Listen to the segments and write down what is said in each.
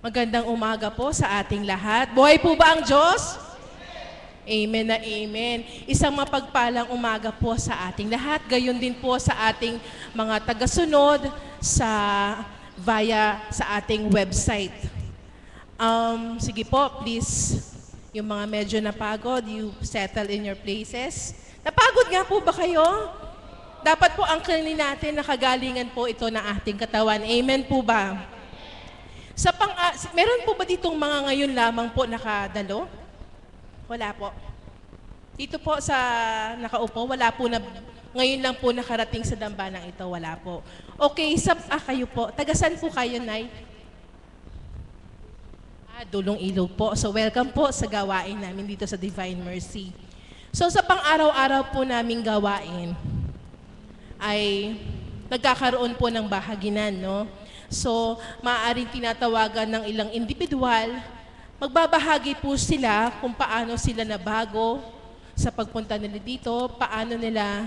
Magandang umaga po sa ating lahat. Buhay po ba ang Diyos? Amen na amen. Isang mapagpalang umaga po sa ating lahat. Gayon din po sa ating mga tagasunod via sa ating website. Sige po, please, yung mga medyo napagod, you settle in your places. Napagod nga po ba kayo? Dapat po ang kanin natin nakagalingan po ito ng ating katawan. Amen po ba? Meron po ba ditong mga ngayon lamang po nakadalo? Wala po. Dito po sa nakaupo, wala po na, ngayon lang po nakarating sa dambanang ito, wala po. Okay, kayo po. Tagasan po kayo, Nay? Dulong Ilog po. So welcome po sa gawain namin dito sa Divine Mercy. So sa pang-araw-araw po naming gawain, ay nagkakaroon po ng bahaginan, no? So, maaaring tinatawagan ng ilang individual, magbabahagi po sila kung paano sila nabago sa pagpunta nila dito, paano nila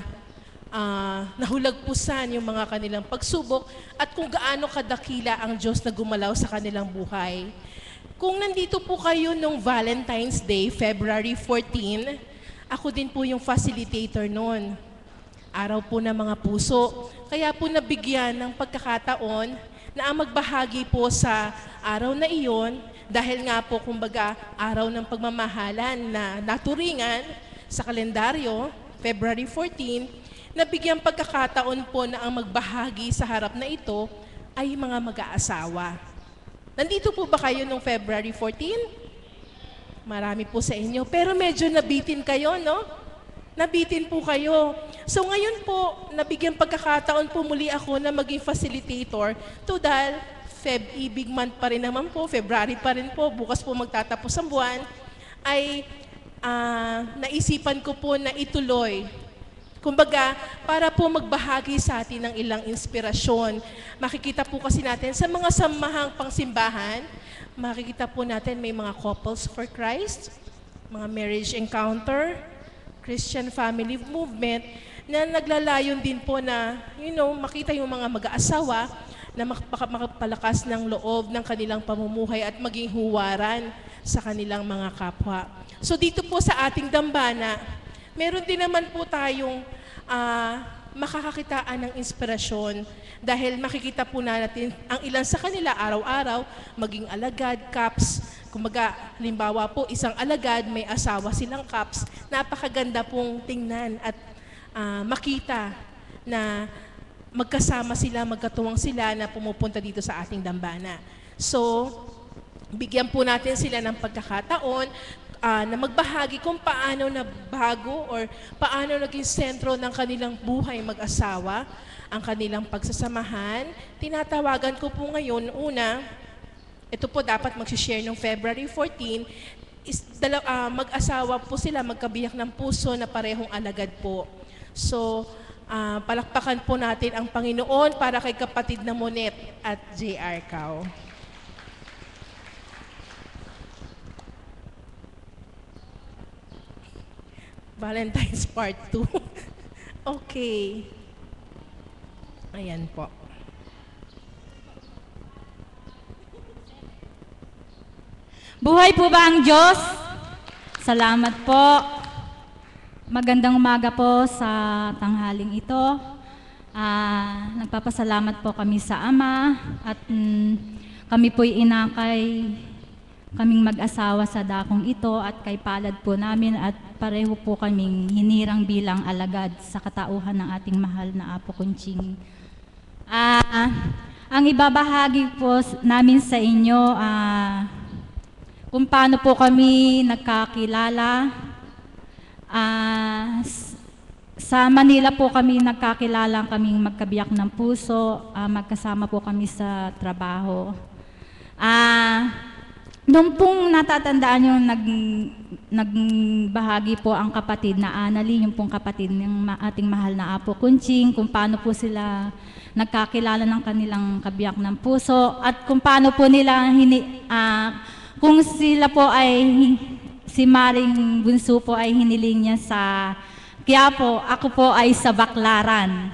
nahulagpusan yung mga kanilang pagsubok, at kung gaano kadakila ang Diyos na gumalaw sa kanilang buhay. Kung nandito po kayo nung Valentine's Day, February 14, ako din po yung facilitator noon. Araw po ng mga puso. Kaya po nabigyan ng pagkakataon na ang magbahagi po sa araw na iyon, dahil nga po kumbaga araw ng pagmamahalan na naturingan sa kalendaryo, February 14, nabigyan pagkakataon po na ang magbahagi sa harap na ito ay mga mag-aasawa. Nandito po ba kayo nung February 14? Marami po sa inyo, pero medyo nabitin kayo, no? Nabitin po kayo. So ngayon po, nabigyan pagkakataon po muli ako na maging facilitator. Dahil Ibig month pa rin naman po, February pa rin po, bukas po magtatapos ang buwan, ay naisipan ko po na ituloy. Kumbaga, para po magbahagi sa atin ng ilang inspirasyon. Makikita po kasi natin sa mga samahang pangsimbahan, makikita po natin may mga couples for Christ, mga marriage encounter, Christian family movement, na naglalayon din po na, makita yung mga mag-aasawa na makapalakas ng loob ng kanilang pamumuhay at maging huwaran sa kanilang mga kapwa. So dito po sa ating dambana, meron din naman po tayong makakakitaan ng inspirasyon dahil makikita po natin ang ilan sa kanila araw-araw, maging alagad, kaps. Kumbaga, halimbawa po, isang alagad, may asawa silang kaps, napakaganda pong tingnan at makita na magkasama sila, magkatuwang sila na pumupunta dito sa ating dambana. So, bigyan po natin sila ng pagkakataon na magbahagi kung paano na bago or paano naging sentro ng kanilang buhay mag-asawa, ang kanilang pagsasamahan. Tinatawagan ko po ngayon, ito po dapat mag-share ng February 14, mag-asawa po sila, magkabiyak ng puso na parehong alagad po. So, palakpakan po natin ang Panginoon para kay kapatid na Monet at J.R. Cao. Valentine's Part 2. Okay. Ayan po. Buhay po ba ang Diyos? Salamat po. Magandang umaga po sa tanghaling ito. Nagpapasalamat po kami sa Ama at kami po'y inakay kaming mag-asawa sa dakong ito at kay palad po namin at pareho po kaming hinirang bilang alagad sa katauhan ng ating mahal na Apo Kunching. Ang ibabahagi po namin sa inyo, kung paano po kami nagkakilala. Sa Manila po kami nagkakilala, kaming magkabiyak ng puso, magkasama po kami sa trabaho. Noong pong natatandaan yung nagbahagi po ang kapatid na Annalie, yung pong kapatid ng ating mahal na Apo Kunching, kung paano po sila nagkakilala ng kanilang kabiyak ng puso at kung paano po nila kung sila po ay, si Maring Bunso po ay hiniling niya sa Quiapo, ako po ay sa Baclaran.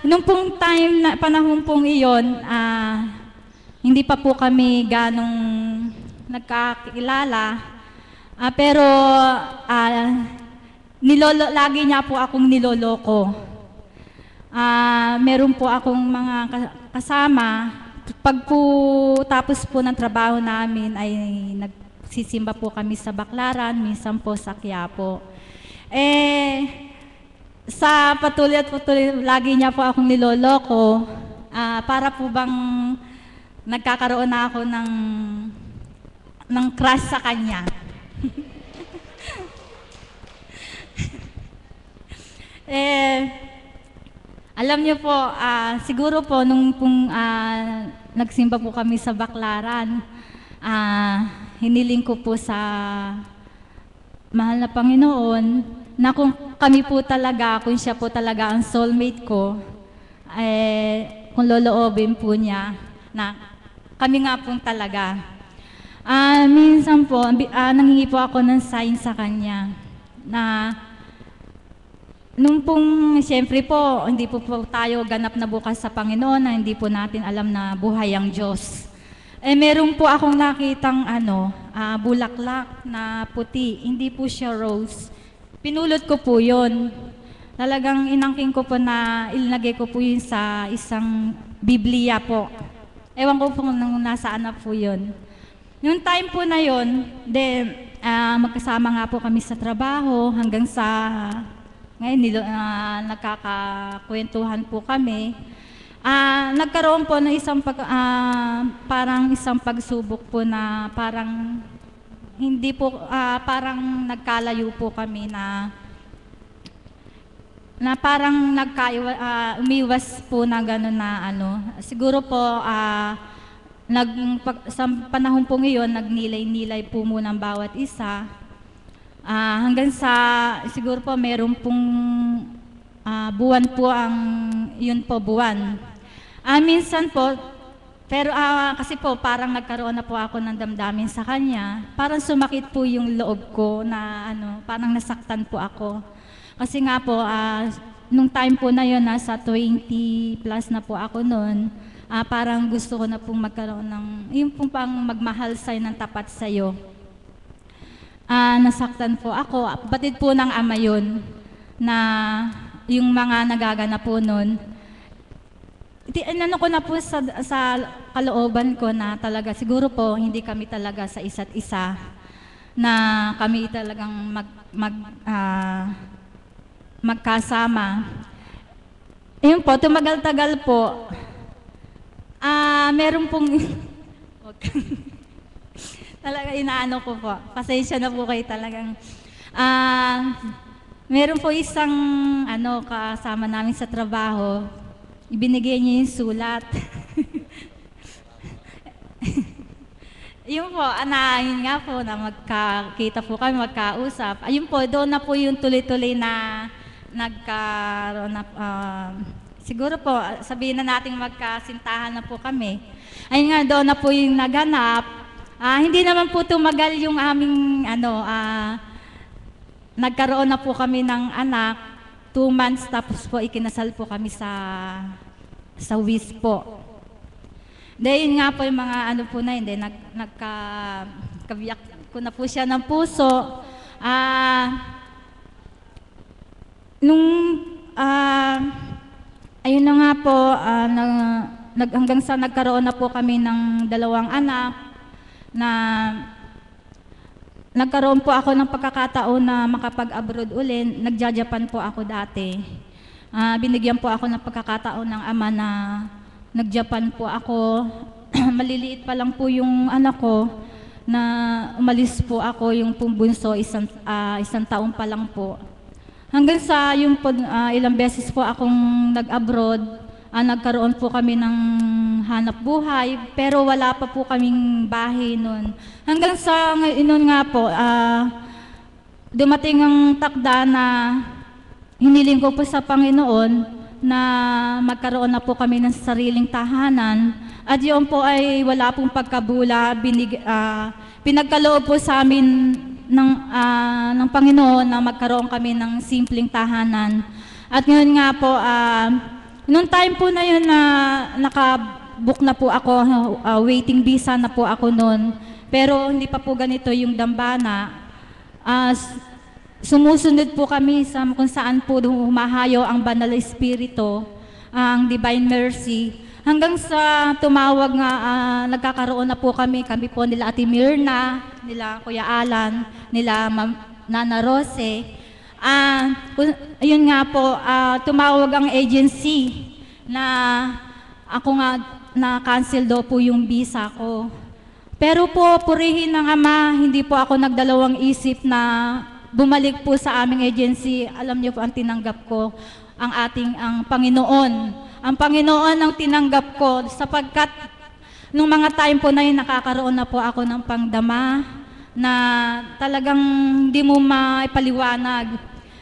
Nung pong panahon pong iyon, hindi pa po kami ganong nagkakilala. Pero lagi niya po akong niloloko. Meron po akong mga kasama. Pag po tapos po ng trabaho namin ay nagsisimba po kami sa Baclaran, minsan po sa Quiapo. Sa patuloy at patuloy, lagi niya po akong niloloko. Para po bang nagkakaroon na ako ng crush sa kanya. Alam niyo po, siguro po nung nagsimba po kami sa Baclaran, hiniling ko po sa mahal na Panginoon na kung kami po talaga, kung siya po talaga ang soulmate ko, kung loloobin po niya na kami nga po talaga. Minsan po, nanghingi po ako ng sign sa kanya na nung pong, siyempre po, hindi po tayo ganap na bukas sa Panginoon na hindi po natin alam na buhay ang Diyos. Meron po akong nakitang bulaklak na puti, hindi po siya rose. Pinulot ko po yun. Talagang inangking ko po na ilagay ko po yun sa isang Biblia po. Ewan ko po nung nasaan na po yun. Noong time po na yun, magkasama nga po kami sa trabaho hanggang sa ngayon nagkakakwentuhan po kami. Nagkaroon po ng parang isang pagsubok po na parang hindi po, parang nagkalayo po kami na parang umiwas po na gano'n na siguro po sa panahon po ngayon nagnilay-nilay po muna ang bawat isa. Hanggang sa siguro po meron pong buwan po yun po buwan. Minsan po, pero kasi po parang nagkaroon na po ako ng damdamin sa kanya. Parang sumakit po yung loob ko na parang nasaktan po ako. Kasi nga po, nung time po na yun, nasa 20 plus na po ako noon, parang gusto ko na pong magkaroon ng, yung pong pang magmahal sa'yo ng tapat sa'yo. Nasaktan po ako. Batid po ng ama yun na yung mga nagaganap po nun. Inano ko na po sa kalooban ko na talaga siguro po hindi kami talaga sa isa't isa na kami talagang magkasama. Ayun po, tumagal-tagal po. Meron pong talaga inaano ko po. Pasensya na po kayo talagang. Meron po isang kasama namin sa trabaho. Ibinigay niya yung sulat. Yun po, yun nga po na magkakita po kami, magkausap. Ayun po, doon na po yung tuloy-tuloy na nagkaroon na, siguro po, sabihin na natin magkasintahan na po kami. Ayun nga, doon na po yung naganap. Hindi naman po tumagal yung aming nagkaroon na po kami ng anak, 2 months tapos po ikinasal po kami sa WIS po. Dahil nga po yung mga po na yun, nagkabiyak ko na po siya ng puso. Ayun na nga po, hanggang sa nagkaroon na po kami ng 2 anak, na nagkaroon po ako ng pagkakataon na makapag-abroad uli. Nagja-Japan po ako dati. Binigyan po ako ng pagkakataon ng ama na nag-Japan po ako. Maliliit pa lang po yung anak ko na umalis po ako, yung pumbunso, isang taon pa lang po. Hanggang sa yung po, ilang beses po akong nag-abroad, nagkaroon po kami ng hanap buhay, pero wala pa po kaming bahay noon. Hanggang sa noon nga po, dumating ang takda na hiniling ko po sa Panginoon na magkaroon na po kami ng sariling tahanan. At yun po ay wala pong pagkabula, pinagkaloob po sa amin ng Panginoon na magkaroon kami ng simpleng tahanan. At ngayon nga po, noong time po na yun na book na po ako, waiting visa na po ako noon. Pero hindi pa po ganito yung dambana. Sumusunod po kami sa kung saan po humahayo ang Banal na Espiritu, ang Divine Mercy. Hanggang sa tumawag nga, nagkakaroon na po kami po nila Ate Mirna, nila Kuya Alan, nila Nana Rose. Ayun nga po, tumawag ang agency na ako nga na-cancel daw po yung visa ko. Pero po, purihin ng Ama, hindi po ako nagdalawang isip na bumalik po sa aming agency. Alam niyo po ang tinanggap ko, ang Panginoon. Ang Panginoon ang tinanggap ko sapagkat nung mga time po na yun, nakakaroon na po ako ng pangdama na talagang hindi mo maipaliwanag.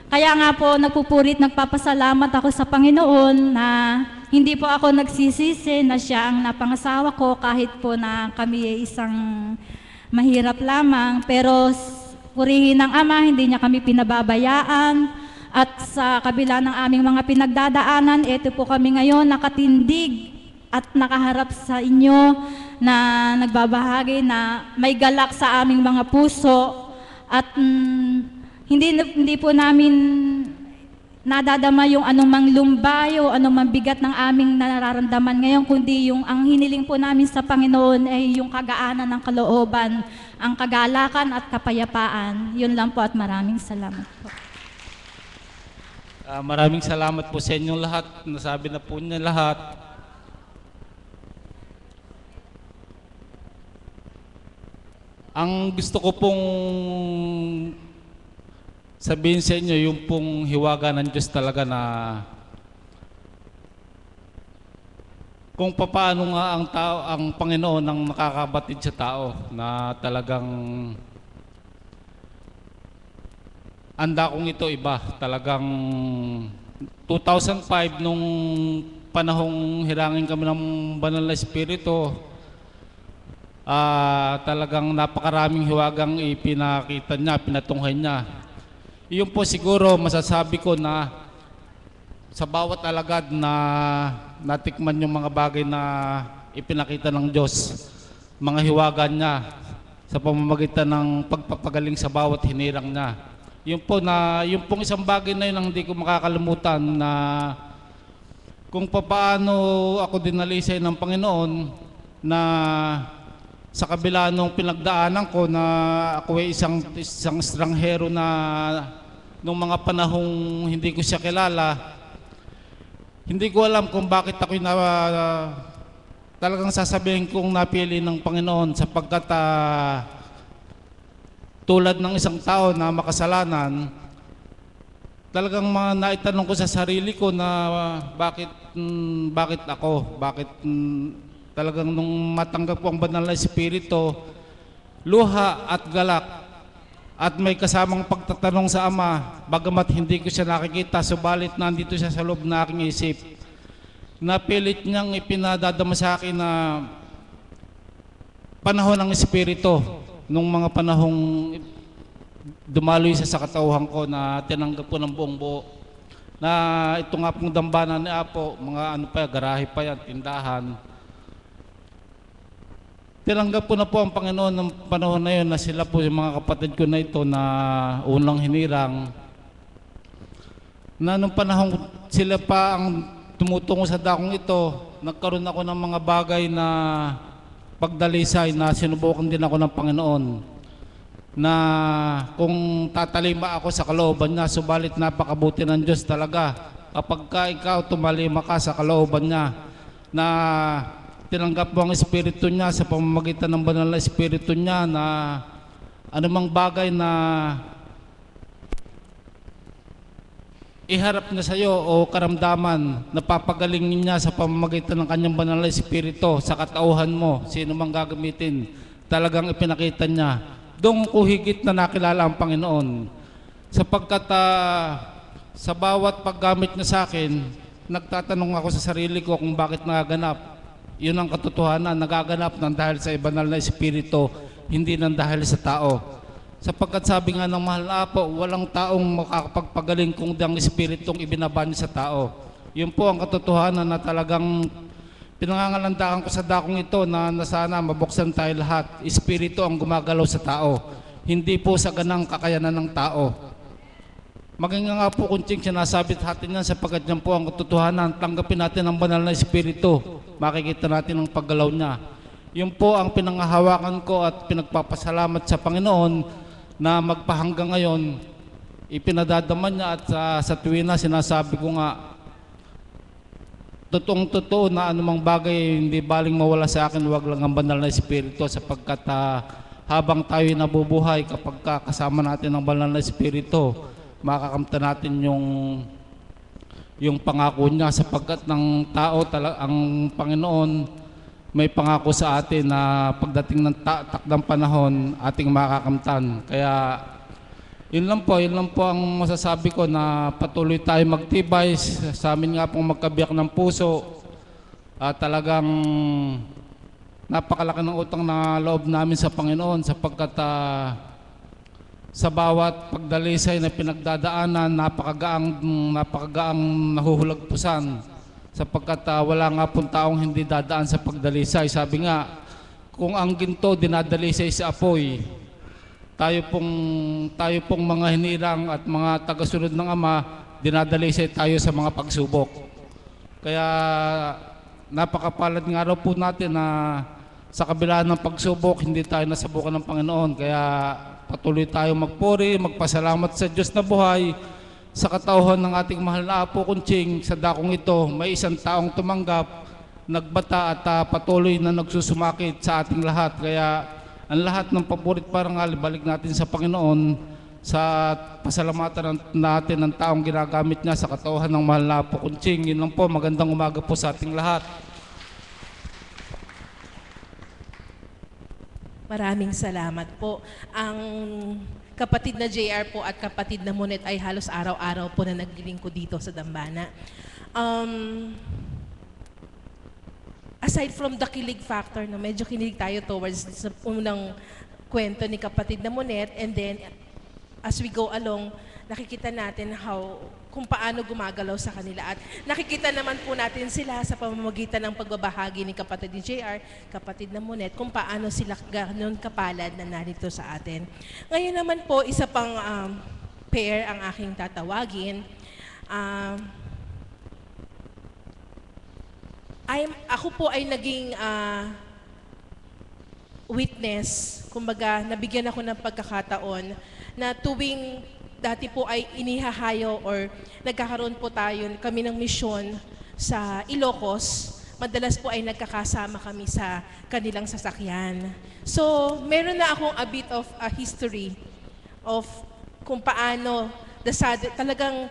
Kaya nga po, nagpapasalamat ako sa Panginoon na hindi po ako nagsisisi na siya ang napangasawa ko kahit po na kami ay isang mahirap lamang. Pero purihin ng Ama, hindi niya kami pinababayaan. At sa kabila ng aming mga pinagdadaanan, ito po kami ngayon nakatindig at nakaharap sa inyo na nagbabahagi na may galak sa aming mga puso. At hindi po namin nadadama yung anumang lumbay o anumang bigat ng aming nararamdaman ngayon, kundi yung ang hiniling po namin sa Panginoon ay yung kagaanan ng kalooban, ang kagalakan at kapayapaan. Yun lang po at maraming salamat po. Maraming salamat po sa inyong lahat. Nasabi na po niya lahat. Ang gusto ko pong sabihin sa inyo, yung pong hiwaga ng Diyos talaga na kung paano nga ang tao, ang Panginoon ang makakabatid sa tao na talagang anda kong ito iba. Talagang 2005 nung panahong hirangin kami ng Banal na Espiritu, talagang napakaraming hiwagang ipinakita niya, pinatunghay niya. Iyon po siguro masasabi ko na sa bawat alagad na natikman yung mga bagay na ipinakita ng Diyos, mga hiwaga niya sa pamamagitan ng pagpapagaling sa bawat hinirang niya. Yung pong isang bagay na yun ang hindi ko makakalimutan na kung paano ako dinalisay ng Panginoon na sa kabila nung pinagdaanan ko na ako ay isang estranghero na nung mga panahong hindi ko siya kilala, hindi ko alam kung bakit ako talagang sasabihin kong napili ng Panginoon sapagkat tulad ng isang tao na makasalanan, talagang naitanong ko sa sarili ko na bakit ako? Talagang nung matanggap ko ang Banal na Espiritu, luha at galak at may kasamang pagtatanong sa Ama, bagamat hindi ko siya nakikita, subalit nandito siya sa loob na aking isip. Napilit niyang ipinadadama sa akin na panahon ng Espiritu, nung mga panahong dumaloy sa katauhan ko na tinanggap ko ng buong buo. Na ito nga pong dambana ni Apo, mga garahe pa yan, tindahan. Tinanggap ko na po ang Panginoon ng panahon na yun na sila po yung mga kapatid ko na ito na unang hinirang. Na nung panahong sila pa ang tumutungo sa dakong ito, nagkaroon ako ng mga bagay na pagdalisay na sinubukan din ako ng Panginoon na kung tatalima ako sa kalooban niya, subalit napakabuti ng Diyos talaga kapag ikaw tumalima ka sa kalooban niya na tinanggap mo ang Espiritu niya sa pamamagitan ng Banal na Espiritu niya na anumang bagay na iharap niya sa iyo o karamdaman, napapagaling niya sa pamamagitan ng kanyang Banal na Espiritu sa katauhan mo, sino mang gagamitin, talagang ipinakita niya. Doon ko higit na nakilala ang Panginoon. Sapagkat sa bawat paggamit niya sa akin, nagtatanong ako sa sarili ko kung bakit nagaganap. Yun ang katotohanan, nagaganap ng dahil sa Banal na Espiritu, hindi ng dahil sa tao. Sapagkat sabi nga ng mahal na Apo, walang taong makakapagpagaling kung ang Espiritong ibinaban sa tao. Yun po ang katotohanan na talagang pinangangalandakan ko sa dakong ito na sana mabuksan tayo lahat. Espiritu ang gumagalaw sa tao, hindi po sa ganang kakayanan ng tao. Maging nga po kunching sinasabit natin yan sapagkat yan po ang katotohanan. Tanggapin natin ang banal na espiritu. Makikita natin ang paggalaw niya. Yun po ang pinangahawakan ko at pinagpapasalamat sa Panginoon na magpahanggang ngayon. Ipinadadaman niya at sa tuwi na sinasabi ko nga, totoong-totoo na anumang bagay hindi baling mawala sa akin, huwag lang ang banal na espiritu sapagkat habang tayo nabubuhay kapag kasama natin ang banal na espiritu, makakamta natin yung pangako niya sapagkat ng tao ang Panginoon may pangako sa atin na pagdating ng takdang panahon ating makakamtan. Kaya yun lang po ang masasabi ko na patuloy tayo magtibay sa amin nga pong magkabiyak ng puso at talagang napakalaki ng utang na loob namin sa Panginoon sapagkat sa bawat pagdalisay na pinagdadaanan, napakagaang nahuhulagpusan sapagkat wala nga pong taong hindi dadaan sa pagdalisay. Sabi nga, kung ang ginto dinadalisay sa apoy, tayo pong mga hinirang at mga tagasunod ng Ama, dinadalisay tayo sa mga pagsubok. Kaya napakapalad nga raw po natin na sa kabila ng pagsubok, hindi tayo nasabukan ng Panginoon. Kaya patuloy tayo magpuri, magpasalamat sa Diyos na buhay, sa katauhan ng ating mahal na Apo Kunching. Sa dakong ito, may isang taong tumanggap, nagbata at patuloy na nagsusumakit sa ating lahat. Kaya ang lahat ng paborit parangal, balik natin sa Panginoon sa pasalamatan natin ng taong ginagamit niya sa katauhan ng mahal na Apo Kunching. Yun lang po, magandang umaga po sa ating lahat. Maraming salamat po. Ang kapatid na JR po at kapatid na Monet ay halos araw-araw po na naglilingkod dito sa Dambana. Aside from the kilig factor, na medyo kinilig tayo towards sa unang kwento ni kapatid na Monet, and then as we go along, nakikita natin kung paano gumagalaw sa kanila. At nakikita naman po natin sila sa pamamagitan ng pagbabahagi ni kapatid ni JR, kapatid na Monet, kung paano sila ganoon kapalad na narito sa atin. Ngayon naman po, isa pang pair ang aking tatawagin. Ako po ay naging witness, kumbaga nabigyan ako ng pagkakataon na tuwing dati po ay inihahayo or nagkakaroon po kami ng misyon sa Ilocos, madalas po ay nagkakasama kami sa kanilang sasakyan. So, meron na akong a bit of a history of kung paano talagang,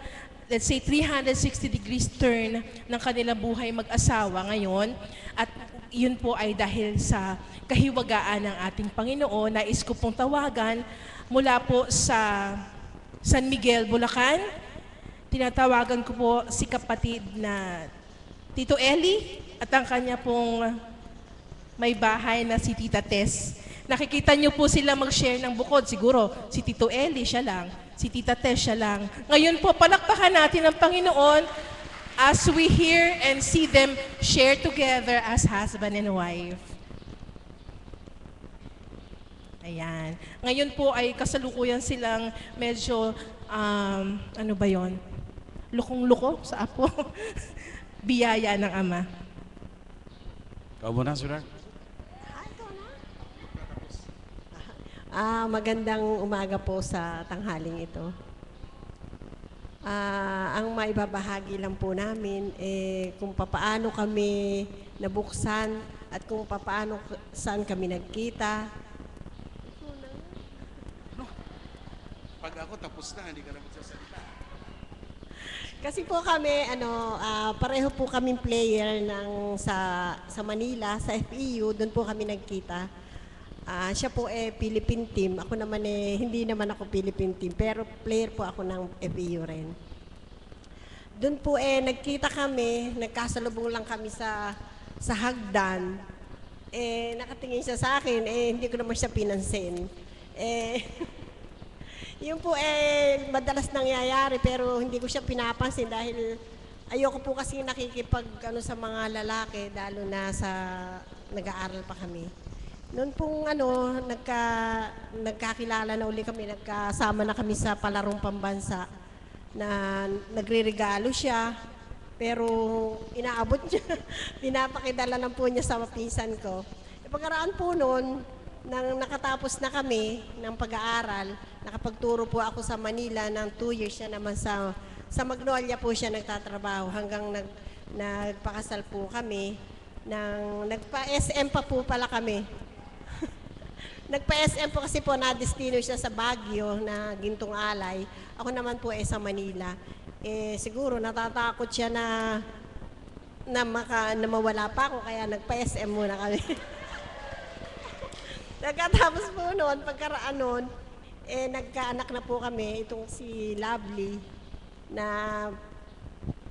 let's say, 360 degrees turn ng kanilang buhay mag-asawa ngayon. At yun po ay dahil sa kahiwagaan ng ating Panginoon. Nais ko pong tawagan mula po sa San Miguel, Bulacan. Tinatawagan ko po si kapatid na Tito Eli at ang kanya pong may bahay na si Tita Tess. Nakikita niyo po sila mag-share ng bukod. Siguro si Tito Eli, siya lang. Si Tita Tess, siya lang. Ngayon po, palakpakan natin ang Panginoon as we hear and see them share together as husband and wife. Ayan. Ngayon po ay kasalukuyan silang medyo, ano ba yon? Lukong-luko sa Apo. Biyaya ng Ama. Ikaw muna, Surar. Magandang umaga po sa tanghaling ito. Ang maibabahagi lang po namin kung papaano kami nabuksan at kung papaano saan kami nagkita. Pag ako tapos na, hindi ka na magsasalita. Kasi po kami, pareho po kaming player sa Manila, sa FEU, doon po kami nagkita. Siya po Philippine team. Ako naman hindi naman ako Philippine team, pero player po ako ng FEU rin. Doon po nagkita kami, nagkasalubong lang kami sa hagdan. Nakatingin siya sa akin, hindi ko naman siya pinansin. Yun po madalas nangyayari, pero hindi ko siya pinapansin dahil ayoko po kasi nakikipag ano sa mga lalaki, lalo na sa nag-aaral pa kami. Noon pong nagkakilala na uli kami, nagkasama na kami sa palarong pambansa na nagre-regalo siya, pero inaabot niya, pinapakidala lang po niya sa pinsan ko. Pagkaraan po noon, nang nakatapos na kami ng pag-aaral, nakapagturo po ako sa Manila ng 2 years siya naman sa Magnolia po siya nagtatrabaho hanggang nagpakasal po kami. Nagpa-SM pa po pala kami. Nagpa-SM po kasi po na-destino siya sa Baguio na Gintong Alay. Ako naman po sa Manila. Siguro natatakot siya na mawala pa ako kaya nagpa-SM muna kami. Nagkatapos po noon, pagkaraan noon, nagkaanak na po kami, itong si Lovely, na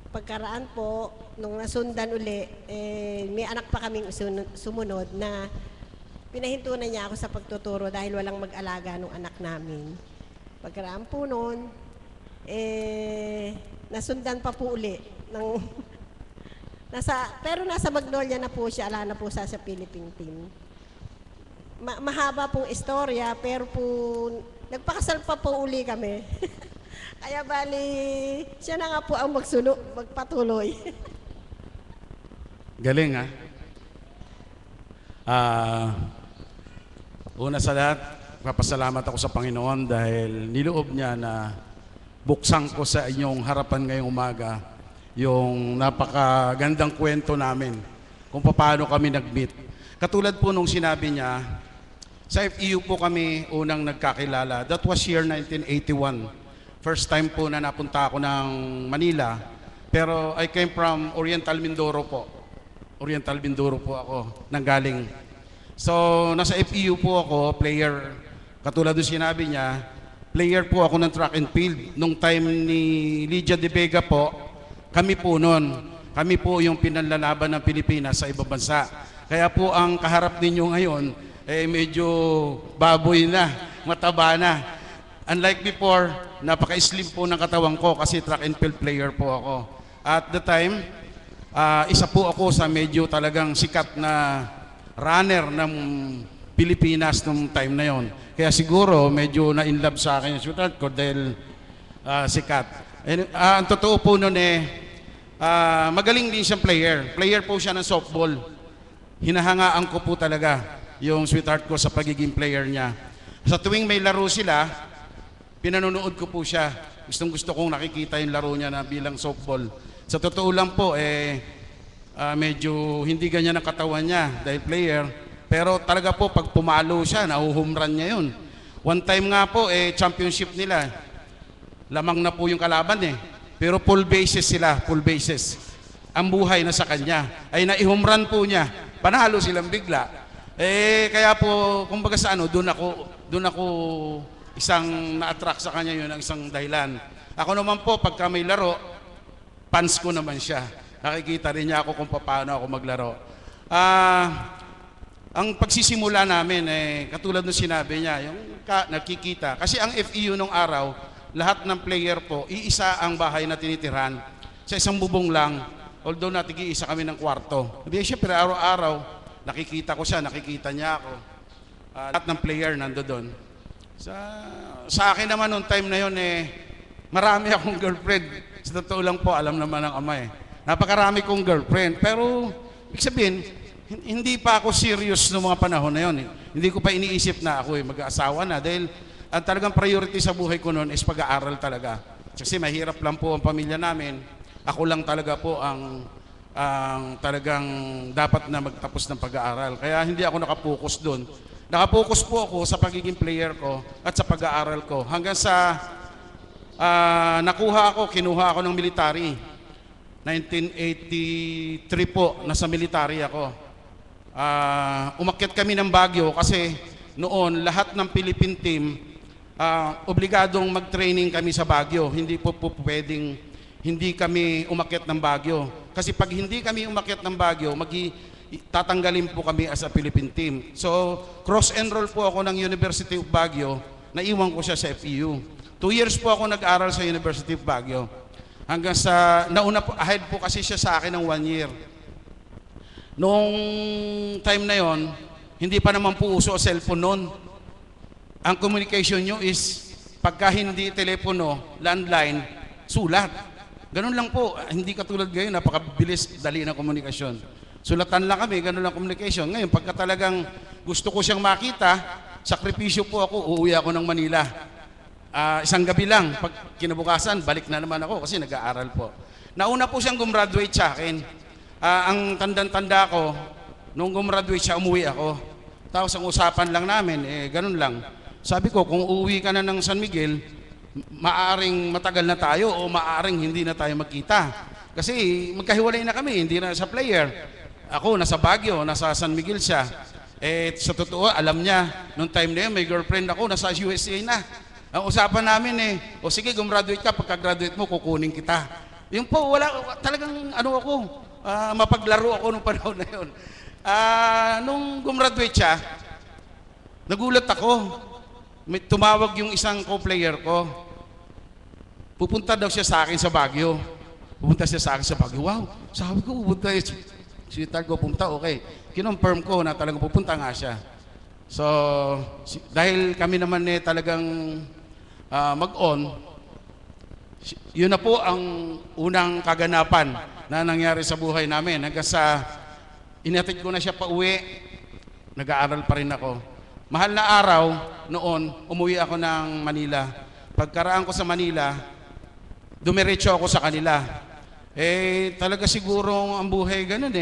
pagkaraan po, nung nasundan uli, may anak pa kaming sumunod na pinahintunan niya ako sa pagtuturo dahil walang mag-alaga ng anak namin. Pagkaraan po noon, nasundan pa po uli. Pero nasa Magnolia na po siya, ala na po sa Philippine team. Mahaba pong istorya, pero po, nagpakasal pa po uli kami. Kaya bali, siya na nga po ang magpatuloy. Galing, ha? Una sa lahat, papasalamat ako sa Panginoon dahil niloob niya na buksan ko sa inyong harapan ngayong umaga yung napakagandang kwento namin kung paano kami nag-meet. Katulad po nung sinabi niya, sa FEU po kami unang nagkakilala. That was year 1981. First time po na napunta ako ng Manila. Pero I came from Oriental Mindoro po. Oriental Mindoro po ako nanggaling. So, nasa FEU po ako, player. Katulad nung sinabi niya, player po ako ng track and field. Nung time ni Lydia De Vega po, kami po noon. Kami po yung pinanlalaban ng Pilipinas sa ibang bansa. Kaya po ang kaharap ninyo ngayon, medyo baboy na, mataba na. Unlike before, napaka-slim po ng katawan ko kasi track and field player po ako. At the time, isa po ako sa medyo talagang sikat na runner ng Pilipinas nung time na yon. Kaya siguro medyo na-inlove sa akin yung sweetheart ko dahil sikat. Ang totoo po nun magaling din siyang player. Player po siya ng softball. Hinahangaan ko po talaga yung sweetheart ko sa pagiging player niya. Sa tuwing may laro sila, pinanonood ko po siya. Gustong-gusto kong nakikita yung laro niya na bilang softball. Sa totoo lang po, medyo hindi ganyan ang katawan niya dahil player. Pero talaga po, pag pumalo siya, nahuhumran niya yun. One time nga po, championship nila. Lamang na po yung kalaban Pero full bases sila, full bases. Ang buhay na sa kanya ay naihumran po niya. Panalo silang bigla. Kaya po, kumbaga sa doon ako isang na-attract sa kanya yun, ang isang dahilan. Ako naman po, pagka may laro, fans ko naman siya. Nakikita rin niya ako kung paano ako maglaro. Ang pagsisimula namin, katulad ng sinabi niya, yung nakikita. Kasi ang FEU nung araw, lahat ng player po, iisa ang bahay na tinitiran. Sa isang bubong lang, although natigi-isa kami ng kwarto. Siyempre, araw-araw, nakikita ko siya, nakikita niya ako. Lahat ng player nando doon. Sa akin naman noong time na yun, marami akong girlfriend. Sa totoo lang po, alam naman ng ama Napakarami kong girlfriend. Pero, ibig sabihin, hindi pa ako serious noong mga panahon na yun. Hindi ko pa iniisip na ako mag-aasawa na. Dahil ang talagang priority sa buhay ko noon is pag-aaral talaga. Kasi mahirap lang po ang pamilya namin. Ako lang talaga po ang talagang dapat na magtapos ng pag-aaral. Kaya hindi ako nakapokus doon. Nakapokus po ako sa pagiging player ko at sa pag-aaral ko. Hanggang sa kinuha ako ng military. 1983 po, nasa military ako. Umakyat kami ng Baguio kasi noon lahat ng Philippine team obligadong mag-training kami sa Baguio. Hindi po pwedeng hindi kami umakyat ng Baguio. Kasi pag hindi kami umakyat ng Baguio, tatanggalin po kami as a Philippine team. So, cross-enroll po ako ng University of Baguio. Naiwan ko siya sa FEU. 2 years po ako nag-aral sa University of Baguio. hanggang sa, nauna po, ahead po kasi siya sa akin ng 1 year. Noong time na yon, hindi pa naman po uso ang cellphone noon. Ang communication nyo is, pagka hindi telepono, landline, sulat. Ganun lang po, hindi katulad ngayon, napakabilis, dali ng komunikasyon. Sulatan lang kami, ganun lang communication. Ngayon, pagka talagang gusto ko siyang makita, sakripisyo po ako, uuwi ako ng Manila. Isang gabi lang, pag kinabukasan, balik na naman ako kasi nag-aaral po. Nauna po siyang gumraduate sa akin. Ang tanda ko, nung gumraduate siya, umuwi ako. Tapos ang usapan lang namin, ganun lang. Sabi ko, kung uuwi ka na ng San Miguel, maaring matagal na tayo o maaring hindi na tayo magkita. Kasi magkahiwalay na kami, hindi na sa player. Ako, nasa Baguio, nasa San Miguel siya. Sa totoo, alam niya, nung time na yun, may girlfriend ako, nasa USA na. Ang usapan namin o sige, gumraduate ka, pagka-graduate mo, kukunin kita. Yung po, wala, talagang ako, mapaglaro ako nung panahon na yun. Nung gumraduate siya, nagulat ako. May tumawag yung isang co-player ko. Pupunta daw siya sa akin sa Baguio. Pupunta siya sa akin sa Baguio. Wow, sabi ko, pupunta si Targo, pupunta, okay. Kinonfirm ko na talagang pupunta nga siya. So, dahil kami naman talagang mag-on, yun na po ang unang kaganapan na nangyari sa buhay namin. Hanggang sa inatid ko na siya pa uwi, nag-aaral pa rin ako. Mahal na araw noon, umuwi ako ng Manila. Pagkaraan ko sa Manila, dumiretso ako sa kanila. Talaga siguro ang buhay ganun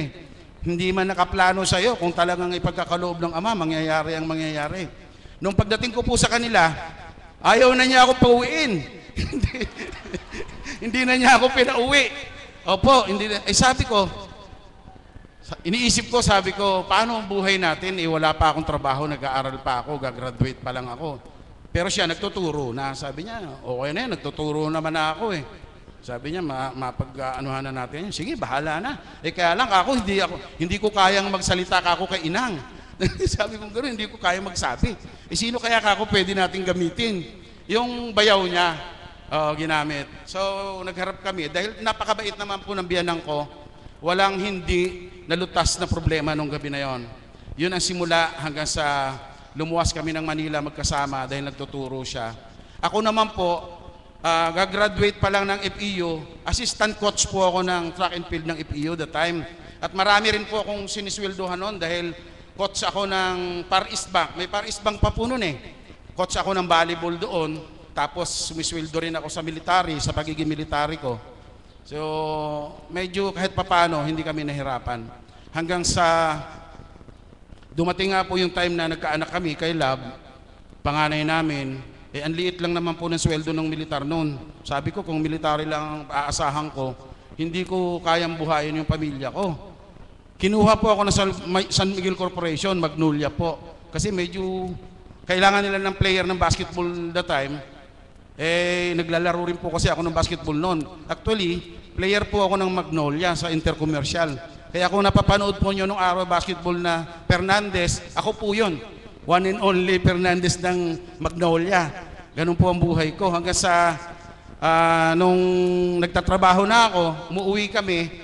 Hindi man nakaplano sa iyo kung talagang ipagkakaloob ng Ama, mangyayari ang mangyayari. Nung pagdating ko po sa kanila, ayaw na niya ako pauwiin. Hindi na niya ako pinauwi. Opo, hindi na. Sabi ko, iniisip ko, sabi ko, paano ang buhay natin? Wala pa akong trabaho, nag-aaral pa ako, gagraduate pa lang ako. Pero siya nagtuturo na, sabi niya, okay na yan, nagtuturo naman na ako Sabi niya, mapag-anuhan na natin yan. Sige, bahala na. Kaya lang ako, hindi ko kayang magsalita ako kay Inang. Sabi ko gano'n, hindi ko kaya magsabi. Sino kaya ako pwede natin gamitin? Yung bayaw niya, ginamit. So, nagharap kami. Dahil napakabait naman po ng biyanang ko, walang hindi nalutas na problema nung gabi na yon. Yun ang simula hanggang sa lumuwas kami ng Manila magkasama dahil nagtuturo siya. Ako naman po, gagraduate pa lang ng FEU, assistant coach po ako ng track and field ng FEU that time. At marami rin po akong sinisweldohan noon dahil coach ako ng Par East Bank. May Par East Bank pa po noon Coach ako ng volleyball doon, tapos sumisweldo rin ako sa military, sa pagiging military ko. So, medyo kahit papano, hindi kami nahirapan. Hanggang sa dumating nga po yung time na nagkaanak kami kay Lab, panganay namin, ang liit lang naman po ng sweldo ng militar noon. Sabi ko, kung military lang ang aasahan ko, hindi ko kayang buhayin yung pamilya ko. Kinuha po ako ng San Miguel Corporation, Magnolia po. Kasi medyo kailangan nila ng player ng basketball that time. Naglalaro rin po kasi ako ng basketball noon. Actually, player po ako ng Magnolia sa Intercommercial. Kaya kung napapanood po nyo nung araw basketball na Fernandez, ako po yun. One and only Fernandez ng Magnolia. Ganun po ang buhay ko. Hanggang sa nung nagtatrabaho na ako, umuwi kami,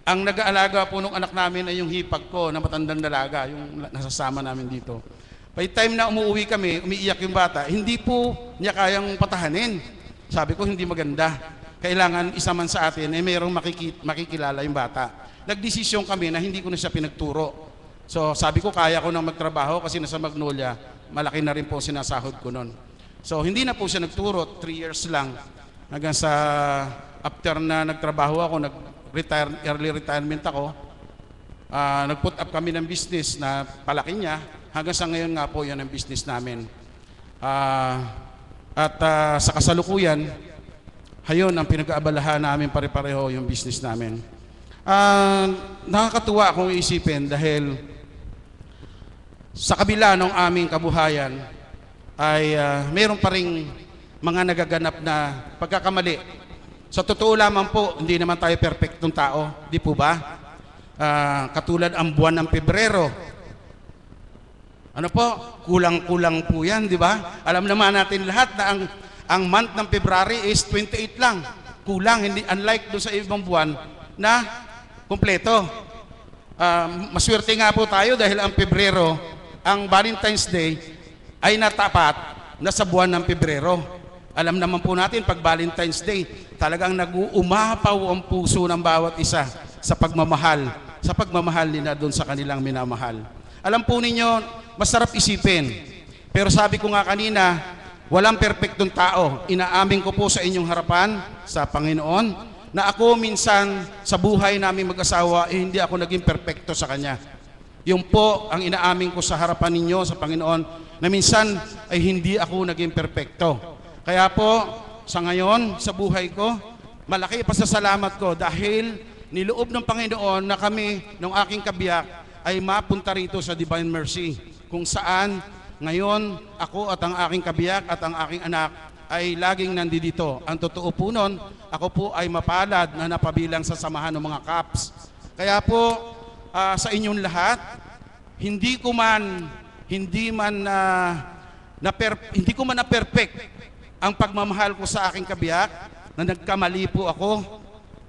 ang nag-aalaga po nung anak namin ay yung hipag ko na matandang dalaga, yung nasasama namin dito. By time na umuwi kami, umiiyak yung bata, hindi po niya kayang patahanin. Sabi ko, hindi maganda. Kailangan isa man sa atin, mayroong makikilala yung bata. Nagdesisyon kami na hindi ko na siya pinagturo. So sabi ko, kaya ko nang magtrabaho kasi nasa Magnolia, malaki na rin po sinasahod ko noon. So hindi na po siya nagturo, 3 years lang. Hanggang sa after na nagtrabaho ako, early retirement ako, nag-put up kami ng business na palaki niya. Hanggang sa ngayon nga po, yan ang business namin. Sa kasalukuyan, hayon ang pinag-aabalahan namin pare-pareho yung business namin. Nakakatuwa kung isipin dahil sa kabila ng aming kabuhayan ay mayroon pa ring mga nagaganap na pagkakamali. Sa totoo lamang po, hindi naman tayo perfectong tao, di po ba? Katulad ang buwan ng Pebrero, ano po, kulang-kulang po yan, di ba? Alam naman natin lahat na ang month ng February is 28 lang. kulang, hindi, unlike doon sa ibang buwan na kumpleto. Maswerte nga po tayo dahil ang Pebrero, ang Valentine's Day ay natapat na sa buwan ng Pebrero. Alam naman po natin, pag Valentine's Day, talagang nag-uumapaw ang puso ng bawat isa sa pagmamahal nila doon sa kanilang minamahal. Alam po ninyo, masarap isipin. Pero sabi ko nga kanina, walang perpektong tao. Inaamin ko po sa inyong harapan, sa Panginoon, na ako minsan sa buhay namin mag-asawa, hindi ako naging perpekto sa Kanya. Yung po ang inaamin ko sa harapan ninyo, sa Panginoon, na minsan ay hindi ako naging perpekto. Kaya po, sa ngayon, sa buhay ko, malaki pasasalamat ko dahil niloob ng Panginoon na kami, ng aking kabiyak, ay mapunta rito sa Divine Mercy, kung saan ngayon ako at ang aking kabiyak at ang aking anak ay laging nandito. Ang totoo po nun, ako po ay mapalad na napabilang sa samahan ng mga Caps. Kaya po, sa inyong lahat, hindi ko man na-perfect ang pagmamahal ko sa aking kabiyak, na nagkamali po ako.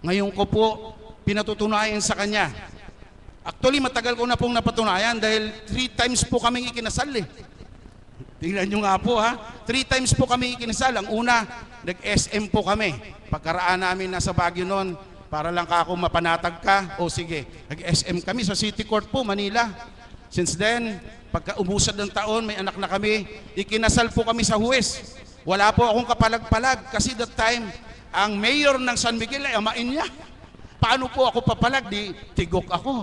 Ngayon ko po pinatutunayan sa kanya. Actually, matagal ko na pong napatunayan dahil 3 times po kaming ikinasal eh. Tingnan nyo nga po ha, 3 times po kami ikinasal. Ang una, nag-SM po kami. Pagkaraan namin nasa Baguio noon, para lang ako mapanatag ka, o sige, nag-SM kami sa City Court po, Manila. Since then, pagka umusad ng taon, may anak na kami, ikinasal po kami sa huwes. Wala po akong kapalag-palag kasi that time, ang mayor ng San Miguel ay amain niya. Paano po ako papalag? Di tigok ako.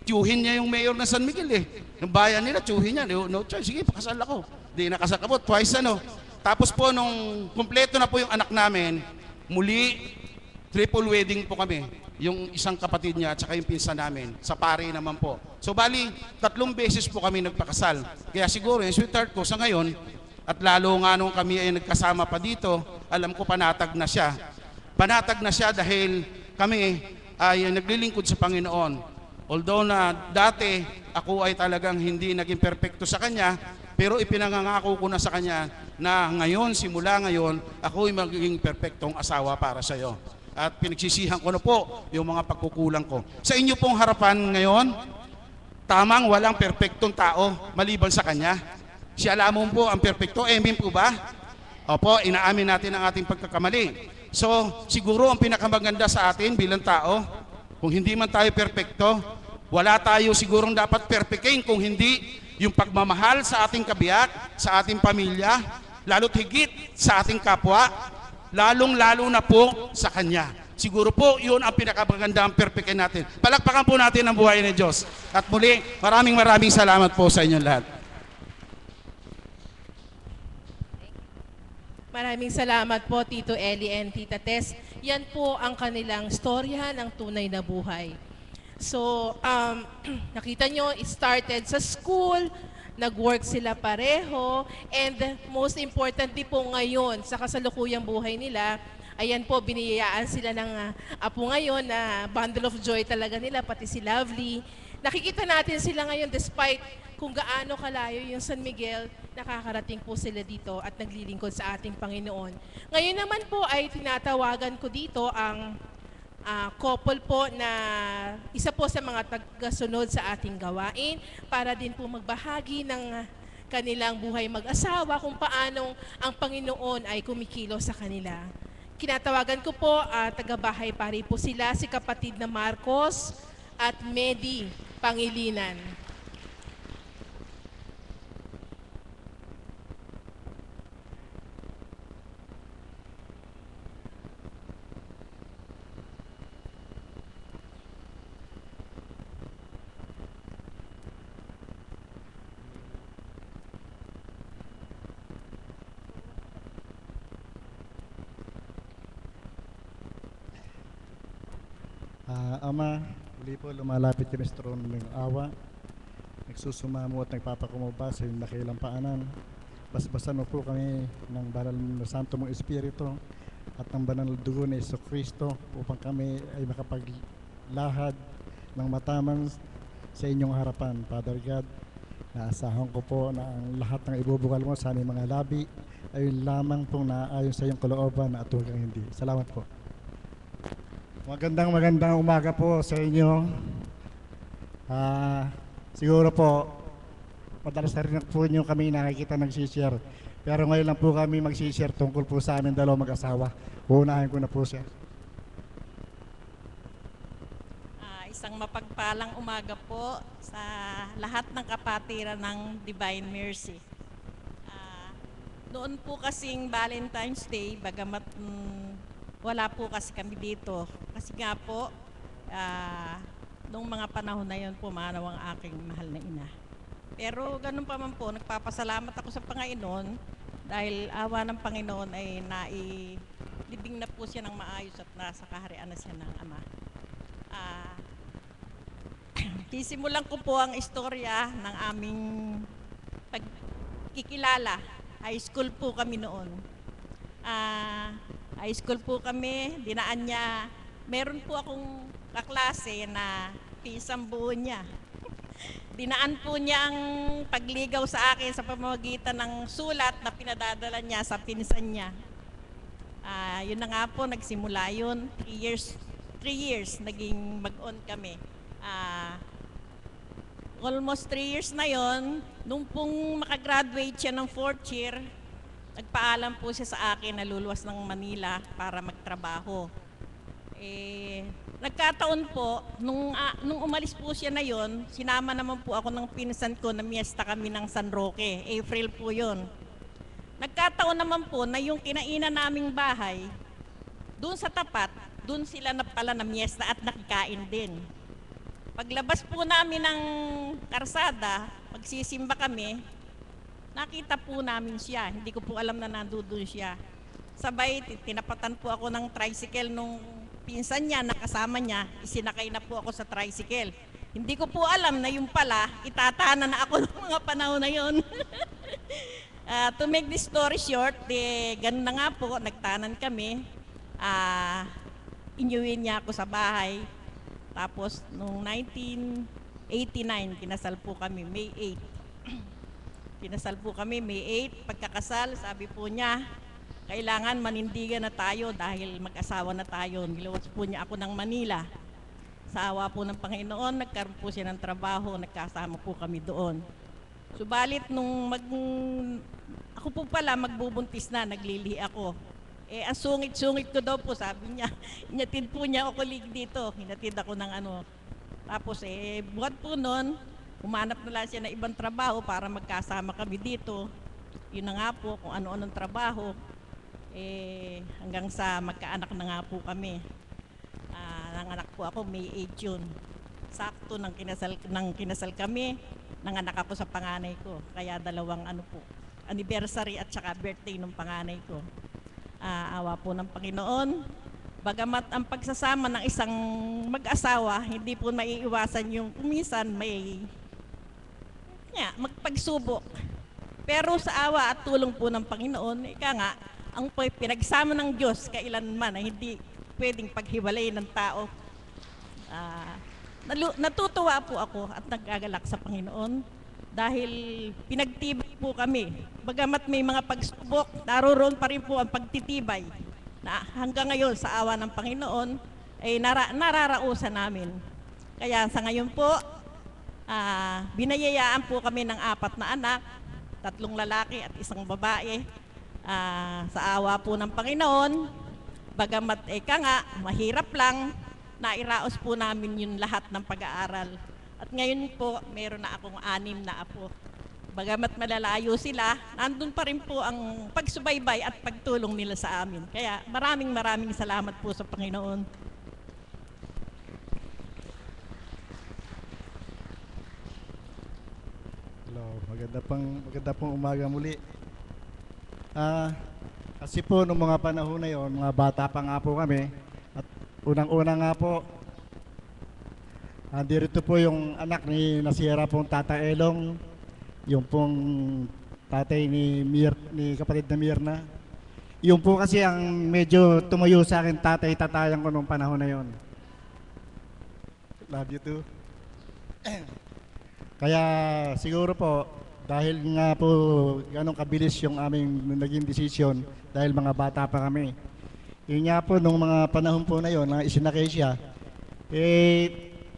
Tiyuhin niya yung mayor ng San Miguel eh. Yung bayan nila, tiyuhin niya. No choice, sige, pakasal ako. Di nakasal ako, twice ano. Tapos po, nung kumpleto na po yung anak namin, muli, triple wedding po kami. Yung isang kapatid niya at saka yung pinsan namin. Sa pare naman po. So bali, 3 beses po kami nagpakasal. Kaya siguro yung sweetheart ko sa ngayon, at lalo nga nung kami ay nagkasama pa dito, alam ko panatag na siya. Panatag na siya dahil kami ay naglilingkod sa Panginoon. Although na dati ako ay talagang hindi naging perpekto sa kanya, pero ipinangangako ko na sa kanya na ngayon, simula ngayon, ako ay magiging perpektong asawa para sa iyo. At pinagsisihan ko na po yung mga pagkukulang ko. Sa inyo pong harapan ngayon, tamang walang perpektong tao maliban sa kanya. Si Alamon po ang perpekto. Amen po ba? Opo, inaamin natin ang ating pagkakamali. So, siguro ang pinakamaganda sa atin bilang tao, kung hindi man tayo perpekto, wala tayo sigurong dapat perpekain kung hindi yung pagmamahal sa ating kabiyak, sa ating pamilya, lalo't higit sa ating kapwa, lalong-lalo na po sa Kanya. Siguro po yun ang pinakamagandang perpekain natin. Palakpakan po natin ang buhay ng Diyos. At muli, maraming salamat po sa inyong lahat. Maraming salamat po, Tito Eli and Tita Tess. Yan po ang kanilang storya ng tunay na buhay. So, nakita nyo, it started sa school, nag-work sila pareho, and most importantly po ngayon, sa kasalukuyang buhay nila, ayan po, biniyayaan sila ng apo ngayon na bundle of joy talaga nila, pati si Lovely. Nakikita natin sila ngayon despite kung gaano kalayo yung San Miguel, nakakarating po sila dito at naglilingkod sa ating Panginoon. Ngayon naman po ay tinatawagan ko dito ang couple po na isa po sa mga tagasunod sa ating gawain para din po magbahagi ng kanilang buhay mag-asawa kung paanong ang Panginoon ay kumikilo sa kanila. Kinatawagan ko po, taga-bahay pari po sila, si kapatid na Marcos at Medi Pangilinan. Ama, uli po lumalapit kami sa trono ng awa. Nagsusumamo at nagpapakumaba sa iyong dakilang paanan. Basbasan mo po kami ng banal na santo mong Espiritu at ng banal na dugo ni Jesucristo upang kami ay makapaglahad ng matamang sa inyong harapan. Father God, naasahan ko po na ang lahat ng ibubukal mo sa aming mga labi ayun lamang pong naayon sa iyong kalooban at huwag kang hindi. Salamat po. Magandang umaga po sa inyo. Siguro po, madalas na rin po nyo kami nakikita nagsishare. Pero ngayon lang po kami magsishare tungkol po sa amin dalawang mag-asawa. Uunahin ko na po siya. Isang mapagpalang umaga po sa lahat ng kapatiran ng Divine Mercy. Noon po kasing Valentine's Day, bagamat wala po kasi kami dito. Kasi nga po, noong mga panahon na yun, pumanaw ang aking mahal na ina. Pero ganun pa man po, nagpapasalamat ako sa Panginoon dahil awa ng Panginoon ay nailibing na po siya ng maayos at nasa kaharian na siya ng Ama. Sisimulan ko po ang istorya ng aming pagkikilala. High school po kami noon. High school po kami, dinaan niya. Meron po akong kaklase na pisang buo niya. Dinaan po niya ang pagligaw sa akin sa pamamagitan ng sulat na pinadadala niya sa pinsan niya. Yun na nga po, nagsimula yun. 3 years naging mag-on kami. Almost 3 years na yon, nung pong makagraduate siya ng 4th year, nagpaalam po siya sa akin na luluwas ng Manila para magtrabaho. Nagkataon po, nung umalis po siya na yon, sinama naman po ako ng pinsan ko na miesta kami ng San Roque. April po yon. Nagkataon naman po na yung kinainan naming bahay, doon sa tapat, doon sila na pala na miesta at nakikain din. Paglabas po namin ng karsada, pagsisimba kami, nakita po namin siya. Hindi ko po alam na nandoon siya. Sabay, tinapatan po ako ng tricycle nung pinsan niya na kasama niya. Isinakay na po ako sa tricycle. Hindi ko po alam na yung pala, itatana na ako ng mga panahon na yun. To make this story short, ganun na nga po, nagtanan kami. Inyuwin niya ako sa bahay. Tapos, noong 1989, kinasal po kami, May 8. Kinasal po kami, May 8. Pagkakasal, sabi po niya, kailangan manindigan na tayo dahil mag-asawa na tayo. Niluwas po niya ako ng Manila. Sa awa po ng Panginoon, nagkaroon po siya ng trabaho, nagkasama po kami doon. Subalit, ako po pala magbubuntis na, naglilihi ako. Ang sungit-sungit ko daw po, sabi niya, hinatid po niya ako dito, hinatid ako ng ano. Tapos buhat po noon, humanap na lang siya ng ibang trabaho para magkasama kami dito. Yun na nga po, kung ano-anong trabaho, hanggang sa magkaanak na nga po kami. Nanganak po ako, May 8 yun. Sakto nang kinasal kami, nanganak ako sa panganay ko. Kaya dalawang anniversary at saka birthday ng panganay ko. Awa po ng Panginoon. Bagamat ang pagsasama ng isang mag-asawa, hindi po maiiwasan yung kumisan may magpagsubok. Pero sa awa at tulong po ng Panginoon, ika nga, ang pinagsama ng Diyos kailanman ay hindi pwedeng paghiwalay ng tao. Natutuwa po ako at nagagalak sa Panginoon dahil pinagtibay po kami. Bagamat may mga pagsubok, naroon pa rin po ang pagtitibay na hanggang ngayon sa awa ng Panginoon ay nararausan namin. Kaya sa ngayon po, binayayaan po kami ng 4 na anak, 3 lalaki at 1 babae. Sa awa po ng Panginoon, bagamat mahirap lang, nairaos po namin yung lahat ng pag-aaral. At ngayon po, meron na akong 6 na apo. Bagamat malalayo sila, nandun pa rin po ang pagsubaybay at pagtulong nila sa amin. Kaya maraming salamat po sa Panginoon. Hello, maganda pong umaga muli. Kasi po, nung mga panahon na yon, mga bata pa nga po kami, at unang-una nga po, dirito po yung anak ni nasira pong Tata Elong, yung pong tatay ni kapatid na Mirna. Yung po kasi ang medyo tumayo sa akin, tatay-tatayan ko nung panahon na yon. Love you too. Kaya siguro po, Dahil nga po ganong kabilis yung aming naging desisyon dahil mga bata pa kami. Yun nga po, nung mga panahon po na yun, na isinakay siya,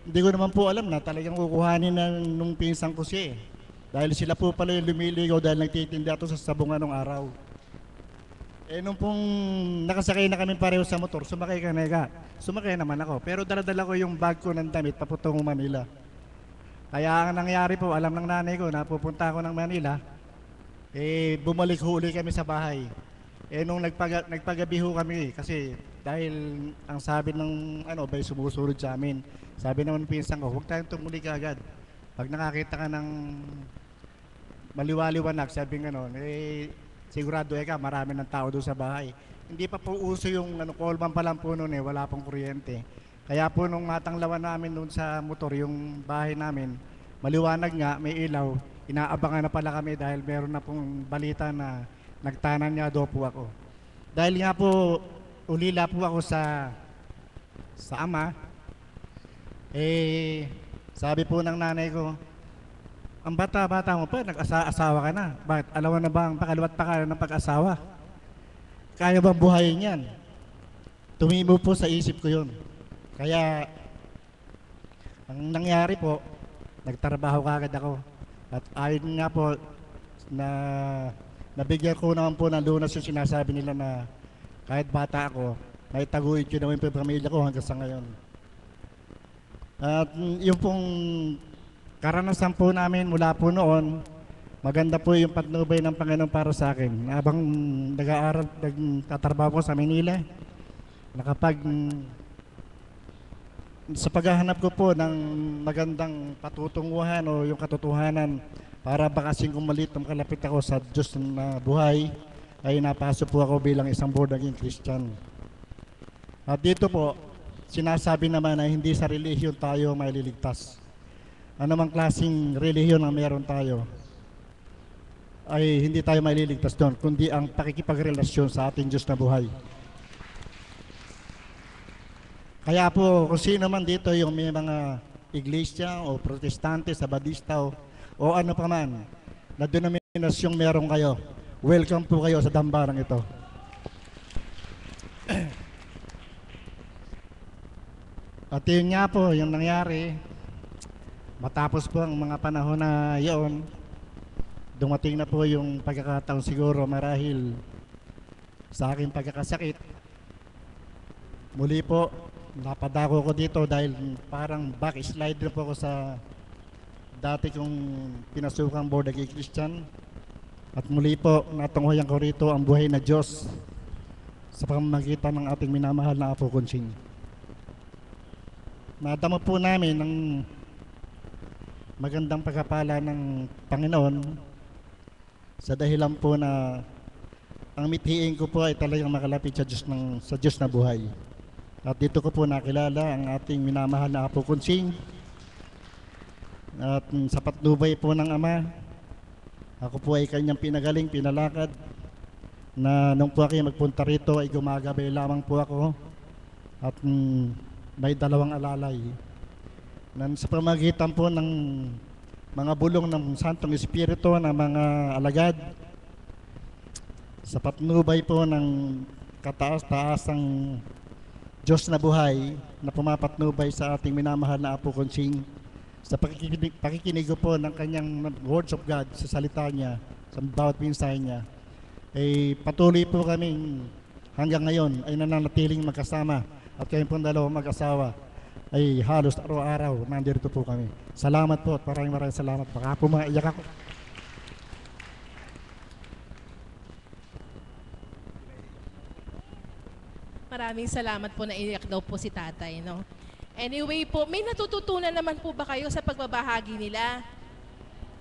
hindi ko naman po alam na talagang kukuhanin na nung pinsang ko siya eh. Dahil sila po pala yung lumiligaw dahil nagtitinda ito sa sabungan ng araw. Nung pong nakasakay na kami pareho sa motor, sumakay ka na ka. Sumakay naman ako, pero dala-dala ko yung bag ko ng damit paputong Manila. Kaya ang nangyari po, alam ng nanay ko na pupunta ako ng Manila, bumalik huli kami sa bahay. Nung nagpagabi ho kami, kasi dahil ang sabi ng bay sumusunod sa amin, sabi naman pinsan ko, huwag tayong tumuli ka agad. Pag nakakita ka ng maliwaliwanag, sabi ng sigurado ka, marami ng tao doon sa bahay. Hindi pa po uso yung callman pa lang po noon wala pong kuryente. Kaya po nung matanglawan namin doon sa motor, yung bahay namin, maliwanag nga, may ilaw, inaabangan na pala kami dahil meron na pong balita na nagtanan niya daw po ako. Dahil nga po, ulila po ako sa ama, sabi po ng nanay ko, ang bata-bata mo pa, nag-asawa ka na. Bakit? Alam mo na ba ang pakaliwat pa ng pag-asawa? Kaya bang buhayin yan? Tumimo po sa isip ko yun. Kaya, ang nangyari po, nagtrabaho kagad ako. At ayon nga po, na nabigyan ko naman po ng lunas yung sinasabi nila na kahit bata ako, naitaguyod ko naman po yung pamilya ko hanggang sa ngayon. At yung pong karanasan po namin mula po noon, maganda po yung patnubay ng Panginoon para sa akin. Habang nag-aaral, nagtatrabaho ko sa Manila, sa paghahanap ko po ng magandang patutunguhan o yung katotohanan para bakasin kong maliit ng kalapit ako sa Diyos na buhay, ay napasok po ako bilang isang born-again Christian. At dito po, sinasabi naman na hindi sa relihiyon tayo maililigtas. Anumang klaseng relihiyon ang meron tayo, ay hindi tayo maililigtas doon, kundi ang pakikipagrelasyon sa ating Diyos na buhay. Kaya po, kung sino man dito yung may mga iglesia o protestante, sabadista o ano pa man, na denominasyong meron kayo, welcome po kayo sa dambarang ito. At yun nga po, yung nangyari, matapos po ang mga panahon na yun, dumating na po yung pagkakataon siguro marahil sa aking pagkakasakit. Muli po, napadako ko dito dahil parang backslide na po ako sa dati kong pinasukang born-again Christian. At muli po, natunghoyan ko rito ang buhay na Diyos sa pamamagitan ng ating minamahal na Apo Kunching. Nadama po namin ng magandang pagkapala ng Panginoon sa dahilan po na ang mithiin ko po ay talagang makalapit sa Diyos na buhay. At dito ko po nakilala ang ating minamahal na Apo Kunching. At sa patnubay po ng Ama, ako po ay kanyang pinagaling, pinalakad, na nung po ako magpunta rito ay gumagabay lamang po ako at may dalawang alalay. Sa pamagitan po ng mga bulong ng Santong Espiritu ng mga alagad, sa patnubay po ng kataas-taasang Diyos na buhay na pumapatnubay sa ating minamahal na Apo Kunching, sa pakikinig ko po ng kanyang words of God sa salita niya, sa bawat mensahe niya, ay patuloy po kaming hanggang ngayon ay nananatiling magkasama at kayong pong dalawang mag-asawa ay halos araw-araw nandito po kami. Salamat po at maraming salamat. Baka po maiyak ako. Maraming salamat po na iyak daw po si tatay, no? Anyway po, may natututunan naman po ba kayo sa pagbabahagi nila?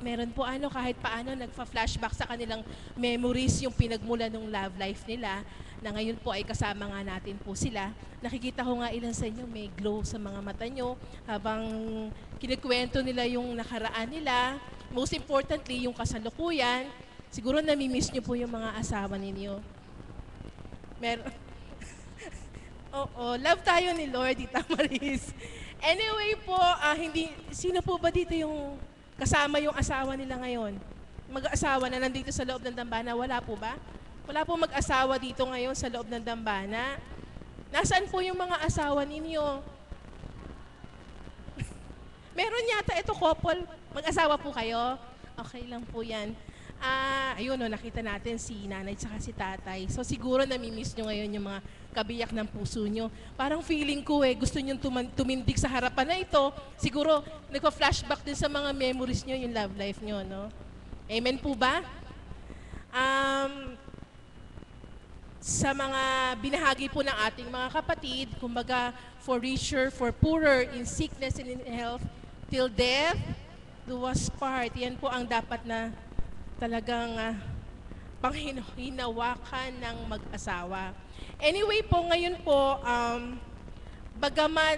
Meron po kahit paano nagfa-flashback sa kanilang memories yung pinagmula ng love life nila na ngayon po ay kasama nga natin po sila. Nakikita ko nga ilan sa inyo may glow sa mga mata nyo habang kinikwento nila yung nakaraan nila. Most importantly, yung kasalukuyan. Siguro namimiss nyo po yung mga asawa ninyo. Oo, love tayo ni Lord, Tita Maris. Anyway po, sino po ba dito yung kasama yung asawa nila ngayon? mag-asawa na nandito sa loob ng dambana? Wala po ba? Wala po mag-asawa dito ngayon sa loob ng dambana? Nasaan po yung mga asawa ninyo? Meron yata ito couple. Mag-asawa po kayo? Okay lang po yan. Ayun, nakita natin si nanay at si tatay. So siguro namimiss nyo ngayon yung mga kabiyak ng puso nyo. Parang feeling ko gusto nyo tumindig sa harapan na ito. Siguro nagpa-flashback din sa mga memories nyo, yung love life nyo, no? Amen po ba? Sa mga binahagi po ng ating mga kapatid, kumbaga, for richer, for poorer, in sickness and in health, till death do us part. Yan po ang dapat na talagang panghinawakan ng mag-asawa. Anyway po, ngayon po, bagaman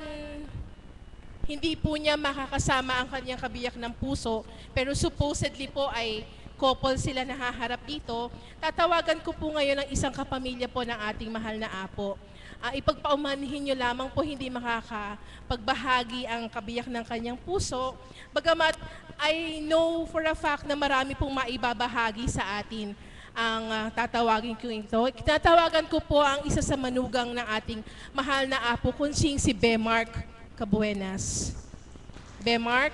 hindi po niya makakasama ang kanyang kabiyak ng puso, pero supposedly po ay couple sila na haharap dito, tatawagan ko po ngayon ang isang kapamilya po ng ating mahal na apo. Ipagpaumanhin nyo lamang po hindi makakapagbahagi ang kabiyak ng kanyang puso. Bagamat I know for a fact na marami pong maibabahagi sa atin ang tatawagin ko ito. Tatawagan ko po ang isa sa manugang ng ating mahal na apo, kunsing si Bemark Cabuenas. Bemark?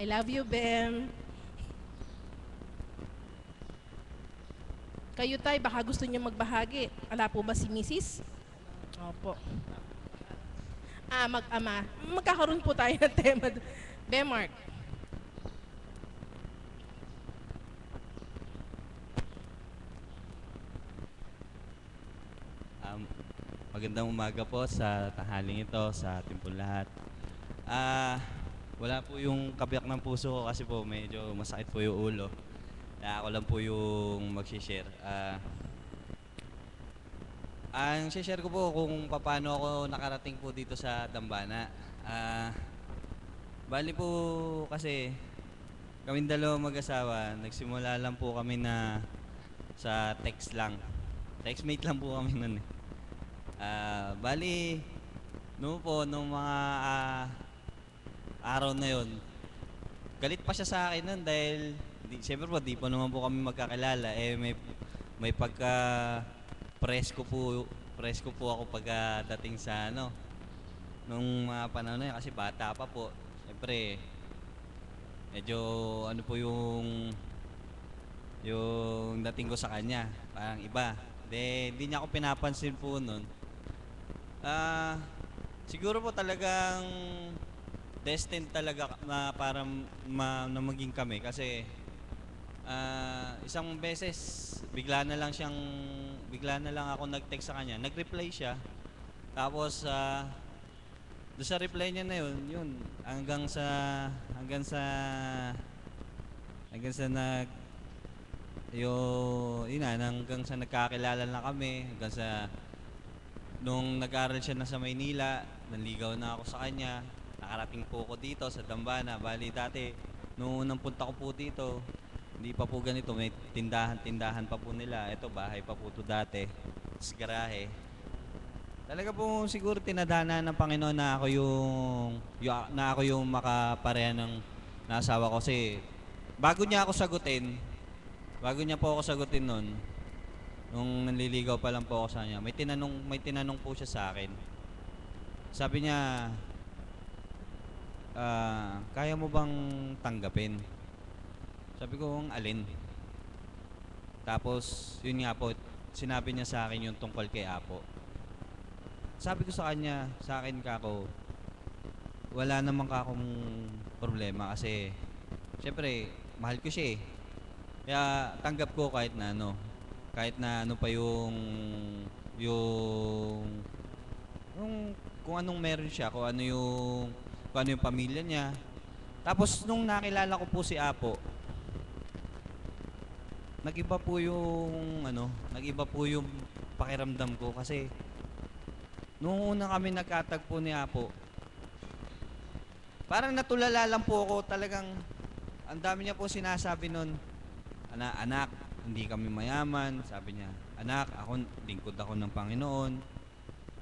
I love you, Bem. Kayo tay, baka gusto niyo magbahagi. Wala po ba si Mrs.? Opo. Mag-ama. Magkakaroon po tayo ng tema. Bemark. Magandang umaga po sa tahaling ito, sa ating po lahat. Wala po yung kabiyak ng puso ko kasi po medyo masakit po yung ulo. Kaya ako lang po yung mag-share. Ang share ko po kung paano ako nakarating po dito sa Dambana. Bali po kasi kaming dalawang mag-asawa, nagsimula lang po kami na sa text lang. Textmate lang po kami nun eh. Bali, nung mga araw na yon, galit pa siya sa akin nun dahil siyempre po di pa naman po kami magkakilala, may pagka presko po ako pagdating sa nung mga panahon na yun kasi bata pa po. Siyempre medyo yung dating ko sa kanya parang iba. Hindi niya ako pinapansin po nun. Siguro po talagang destined talaga na para na maging kami kasi isang beses bigla na lang ako nag-text sa kanya, nag-reply siya, tapos doon sa reply niya na yun hanggang sa nagkakilala na kami, hanggang sa nung nag-aral siya na sa Maynila, nanligaw na ako sa kanya. Nakarating po ako dito sa Dambana. Bali dati, nung unang punta ko po dito, hindi pa po ganito. May tindahan pa po nila. Ito, bahay pa po ito dati. Sa garahe. Talaga po siguro tinadhana ng Panginoon na ako yung makapareha ng nasawa ko. Kasi bago niya po ako sagutin nun, nung nanliligaw pa lang po ako sa kanya, may tinanong po siya sa akin. Sabi niya, kaya mo bang tanggapin? Sabi ko, ang alin? Tapos, yun nga po, sinabi niya sa akin yung tungkol kay Apo. Sabi ko sa kanya, sa akin kako, wala naman akong problema kasi, syempre, mahal ko siya eh. Kaya tanggap ko kahit na ano pa yung kung anong meron siya, kung ano yung pamilya niya. Tapos nung nakilala ko po si Apo, nag-iba po yung pakiramdam ko kasi nung una kami nagkatagpo ni Apo, parang natulala lang po ako. Talagang ang dami niya po sinasabi nun, anak, hindi kami mayaman, sabi niya. Anak, lingkod ako ng Panginoon.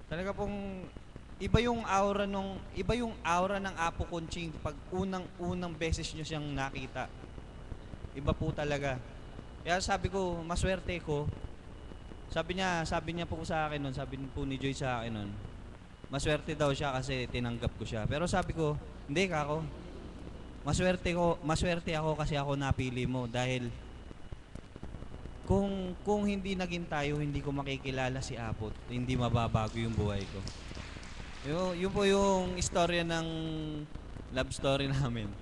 Talaga pong iba yung aura ng Apo Conching pag unang beses nyo siyang nakita. Iba po talaga. Kaya sabi ko, maswerte ko. Sabi niya po sa akin nun, sabi po ni Joy sa akin nun, maswerte daw siya kasi tinanggap ko siya. Pero sabi ko, hindi kako. Maswerte ako kasi ako napili mo dahil kung hindi naging tayo, hindi ko makikilala si Apo. Hindi mababago yung buhay ko. Yun po yung istorya ng love story namin.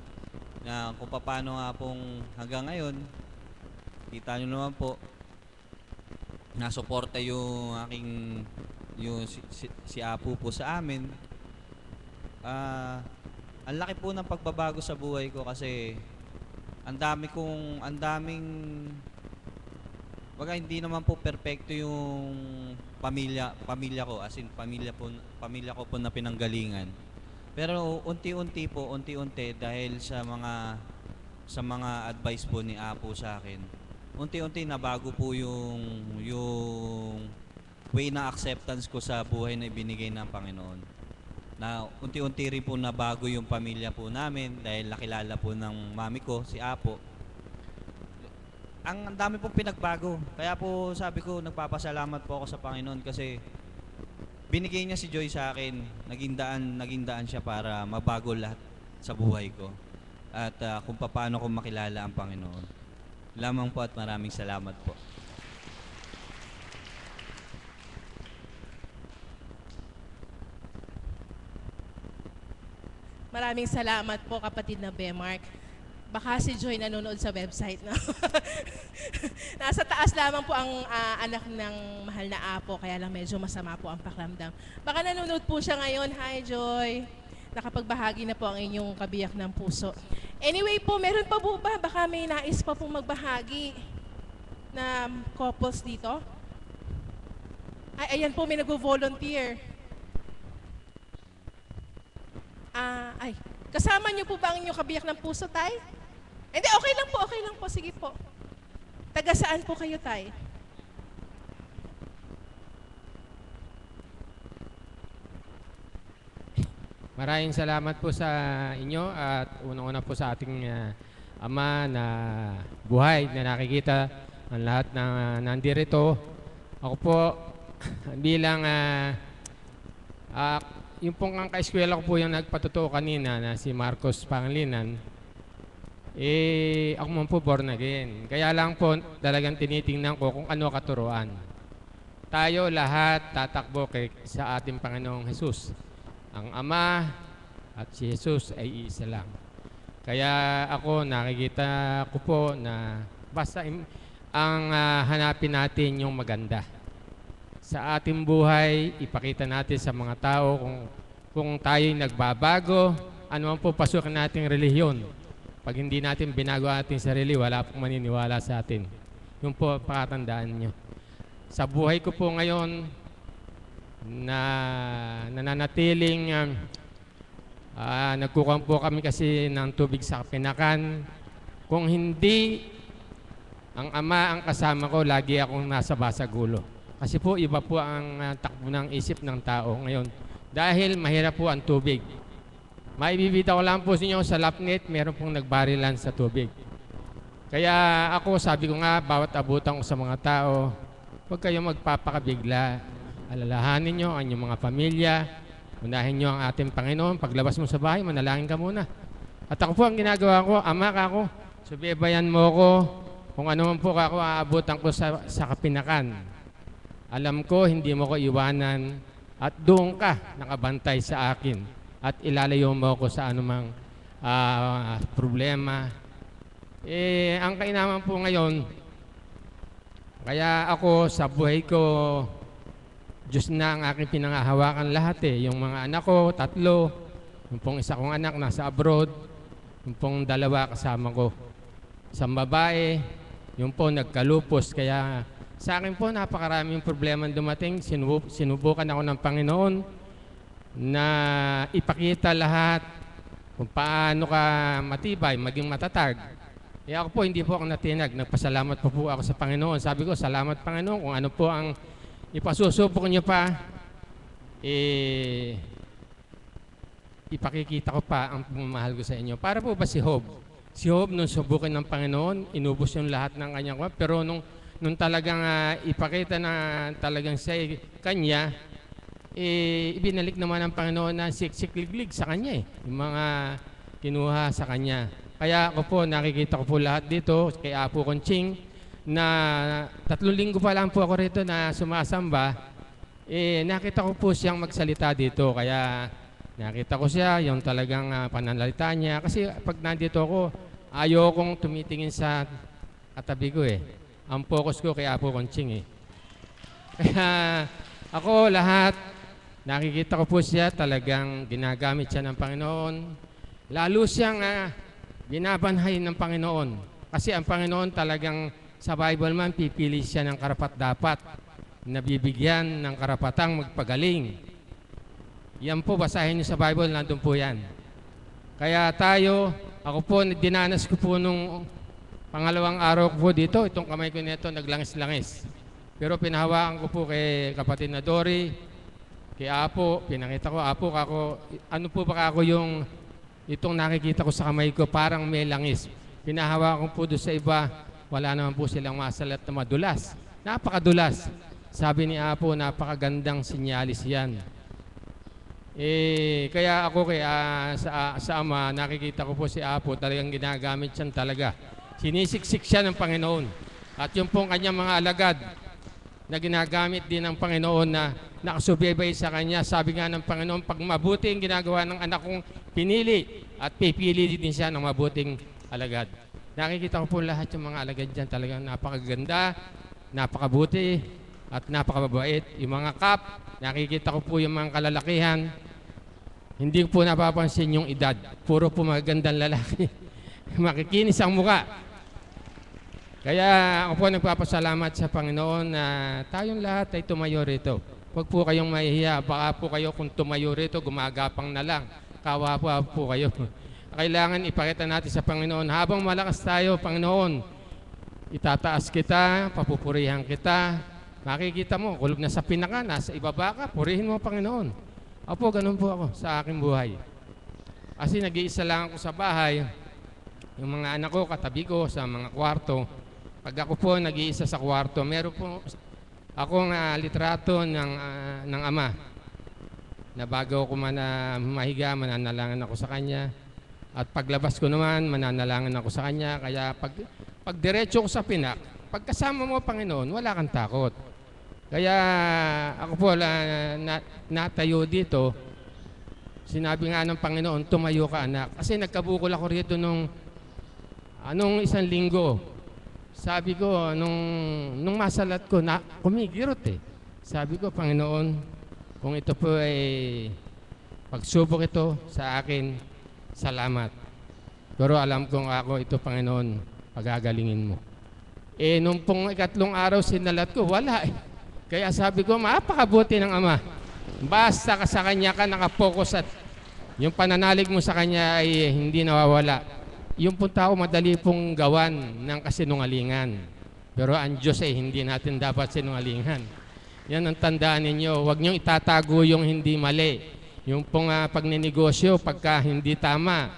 Na kung paano nga pong hanggang ngayon, kita nyo naman po, nasuporta yung si Apo po sa amin. Ang laki po ng pagbabago sa buhay ko kasi ang daming baga hindi naman po perpekto yung pamilya ko, as in pamilya ko po na pinanggalingan. Pero unti-unti dahil sa mga advice po ni Apo sa akin, unti-unti nabago po yung way na acceptance ko sa buhay na ibinigay ng Panginoon. Na unti-unti rin po nabago yung pamilya po namin dahil nakilala po ng mami ko, si Apo. Ang dami pong pinagbago. Kaya po sabi ko, nagpapasalamat po ako sa Panginoon kasi binigay niya si Joy sa akin. Naging daan siya para mabago lahat sa buhay ko. At kung paano ko makilala ang Panginoon. Lamang po at maraming salamat po. Maraming salamat po, kapatid na Bemark. Baka si Joy nanonood sa website na. Nasa taas lamang po ang anak ng mahal na Apo, kaya lang medyo masama po ang pakiramdam. Baka nanonood po siya ngayon. Hi, Joy. Nakapagbahagi na po ang inyong kabiyak ng puso. Anyway po, meron pa po ba? Baka may nais pa pong magbahagi na couples dito? Ay, ayan po, may nag-volunteer. Kasama niyo po ba ang inyong kabiyak ng puso, Tay? Hindi, okay lang po, sige po. Taga saan po kayo, Tay? Maraming salamat po sa inyo at unang-una po sa ating Ama na buhay na nakikita ang lahat na nandirito. Ako po bilang yung pong ang ka-eskwela ko po yung nagpatutuo kanina na si Marcos Pangilinan, ako man po born again. Kaya lang po talagang tinitingnan ko kung ano katuruan. Tayo lahat tatakbo sa ating Panginoong Jesus. Ang Ama at si Jesus ay isa lang. Kaya ako nakikita ko po na basta ang hanapin natin yung maganda. Sa ating buhay, ipakita natin sa mga tao kung tayo'y nagbabago, ano man po pasukin nating relihiyon. Pag hindi natin binago ating sarili, wala pong maniniwala sa atin. Yung po pakatandaan nyo. Sa buhay ko po ngayon, na nananatiling nagkukuha po kami kasi ng tubig sa Pinakan. Kung hindi ang Ama ang kasama ko, lagi akong nasa Basagulo. Kasi po iba po ang takbo ng isip ng tao ngayon. Dahil mahirap po ang tubig. Maibibita ko lang po sa inyo sa Lapnet, meron pong nagbarilan sa tubig. Kaya ako, sabi ko nga, bawat abutan ko sa mga tao, huwag kayong magpapakabigla. Alalahanin nyo ang inyong mga pamilya. Unahin nyo ang ating Panginoon. Paglabas mo sa bahay, manalangin ka muna. At ako po ang ginagawa ko, Ama ka ako, subaybayan mo ko kung ano man po ako aabutan ko sa Kapinakan. Alam ko, hindi mo ko iwanan at doon ka nakabantay sa akin at ilalayo mo ko sa anumang problema. Ang kainaman po ngayon, kaya ako sa buhay ko, Diyos na ang aking pinangahawakan lahat Yung mga anak ko, 3, yung pong isa kong anak nasa abroad, yung pong 2 kasama ko. Isang babae, yung po nagkalupos, kaya sa akin po, napakaraming problema dumating. Sinubukan ako ng Panginoon na ipakita lahat kung paano ka matibay, maging matatag. Ako po, hindi po ako natinag. Nagpasalamat po ako sa Panginoon. Sabi ko, salamat Panginoon kung ano po ang ipasusubok niyo pa. ipakikita ko pa ang pagmamahal ko sa inyo. Para po ba si Job? Si Job, nung subukin ng Panginoon, inubos yung lahat ng kanyang kwa. Pero nung talagang ipakita na talagang siya kanya, ibinalik naman ng Panginoon na siksik-liglig sa kanya yung mga kinuha sa kanya. Kaya ako po, nakikita ko po lahat dito kay Apo Conching na 3 linggo pa lang po ako rito na sumasamba, nakita ko po siyang magsalita dito. Kaya nakita ko siya, yung talagang pananalita niya. Kasi pag nandito ako, ayokong tumitingin sa katabi ko Ang focus ko kay Apo Conching Kaya ako lahat, nakikita ko po siya, talagang ginagamit siya ng Panginoon. Lalo siyang binabanhay ng Panginoon. Kasi ang Panginoon talagang sa Bible man, pipili siya ng karapat-dapat, nabibigyan ng karapatang magpagaling. Yan po, basahin niyo sa Bible, nandun po yan. Kaya tayo, ako po, dinanas ko po nung pangalawang araw ko po dito, itong kamay ko nito, naglangis-langis. Pero pinahawakan ko po kay kapatid na Dory, kay Apo, pinakita ko, Apo, ano po ba ako yung, itong nakikita ko sa kamay ko, parang may langis. Pinahawakan ko po doon sa iba, wala naman po silang masalat na madulas. Napakadulas. Sabi ni Apo, napakagandang sinyalis yan. Kaya ako sa Ama, nakikita ko po si Apo, talagang ginagamit siya talaga. Sinisiksik siya ng Panginoon. At yung pong kanyang mga alagad na ginagamit din ng Panginoon na nakasubaybay sa kanya. Sabi nga ng Panginoon, pag mabuti ang ginagawa ng anak kong pinili at pipili din siya ng mabuting alagad. Nakikita ko po lahat yung mga alagad dyan, talagang napakaganda, napakabuti, at napakababait. Yung mga kap, nakikita ko po yung mga kalalakihan. Hindi po napapansin yung edad. Puro po magandang lalaki. Makikinis ang muka. Kaya ako po nagpapasalamat sa Panginoon na tayong lahat ay tumayo rito. Huwag po kayong mahihiya. Baka po kayo kung tumayo rito, gumagapang na lang. Kawa po kayo. Kailangan ipakita natin sa Panginoon, habang malakas tayo, Panginoon, itataas kita, papupurihan kita. Makikita mo, kulog na sa pinaka, nasa ibaba ka, purihin mo, Panginoon. Apo, ganun po ako sa aking buhay. Kasi nag-iisa lang ako sa bahay, yung mga anak ko, katabi ko sa mga kwarto. Pag ako po nag-iisa sa kwarto, meron po akong litrato ng Ama na bago ko mahiga, mananalangan ako sa Kanya. At paglabas ko naman, mananalangan ako sa Kanya. Kaya pag diretso ko sa pinak, pagkasama mo, Panginoon, wala kang takot. Kaya ako po natayo dito, sinabi nga ng Panginoon, tumayo ka anak. Kasi nagkabukol ako rito nung 1 linggo. Sabi ko, nung masalat ko, kumigirot Sabi ko, Panginoon, kung ito po ay pagsubok ito sa akin, salamat. Pero alam kong ako ito, Panginoon, pagagalingin mo. Nung pong 3 araw sinalat ko, wala Kaya sabi ko, mapakabuti ng Ama. Basta ka sa Kanya ka nakapokus at yung pananalig mo sa Kanya ay hindi nawawala. Yung pong tao madali pong gawan ng kasinungalingan. Pero ang Diyos ay hindi natin dapat sinungalingan. Yan ang tandaan ninyo. Huwag niyong itatago yung hindi mali. Yung pong pagninegosyo, pagka hindi tama,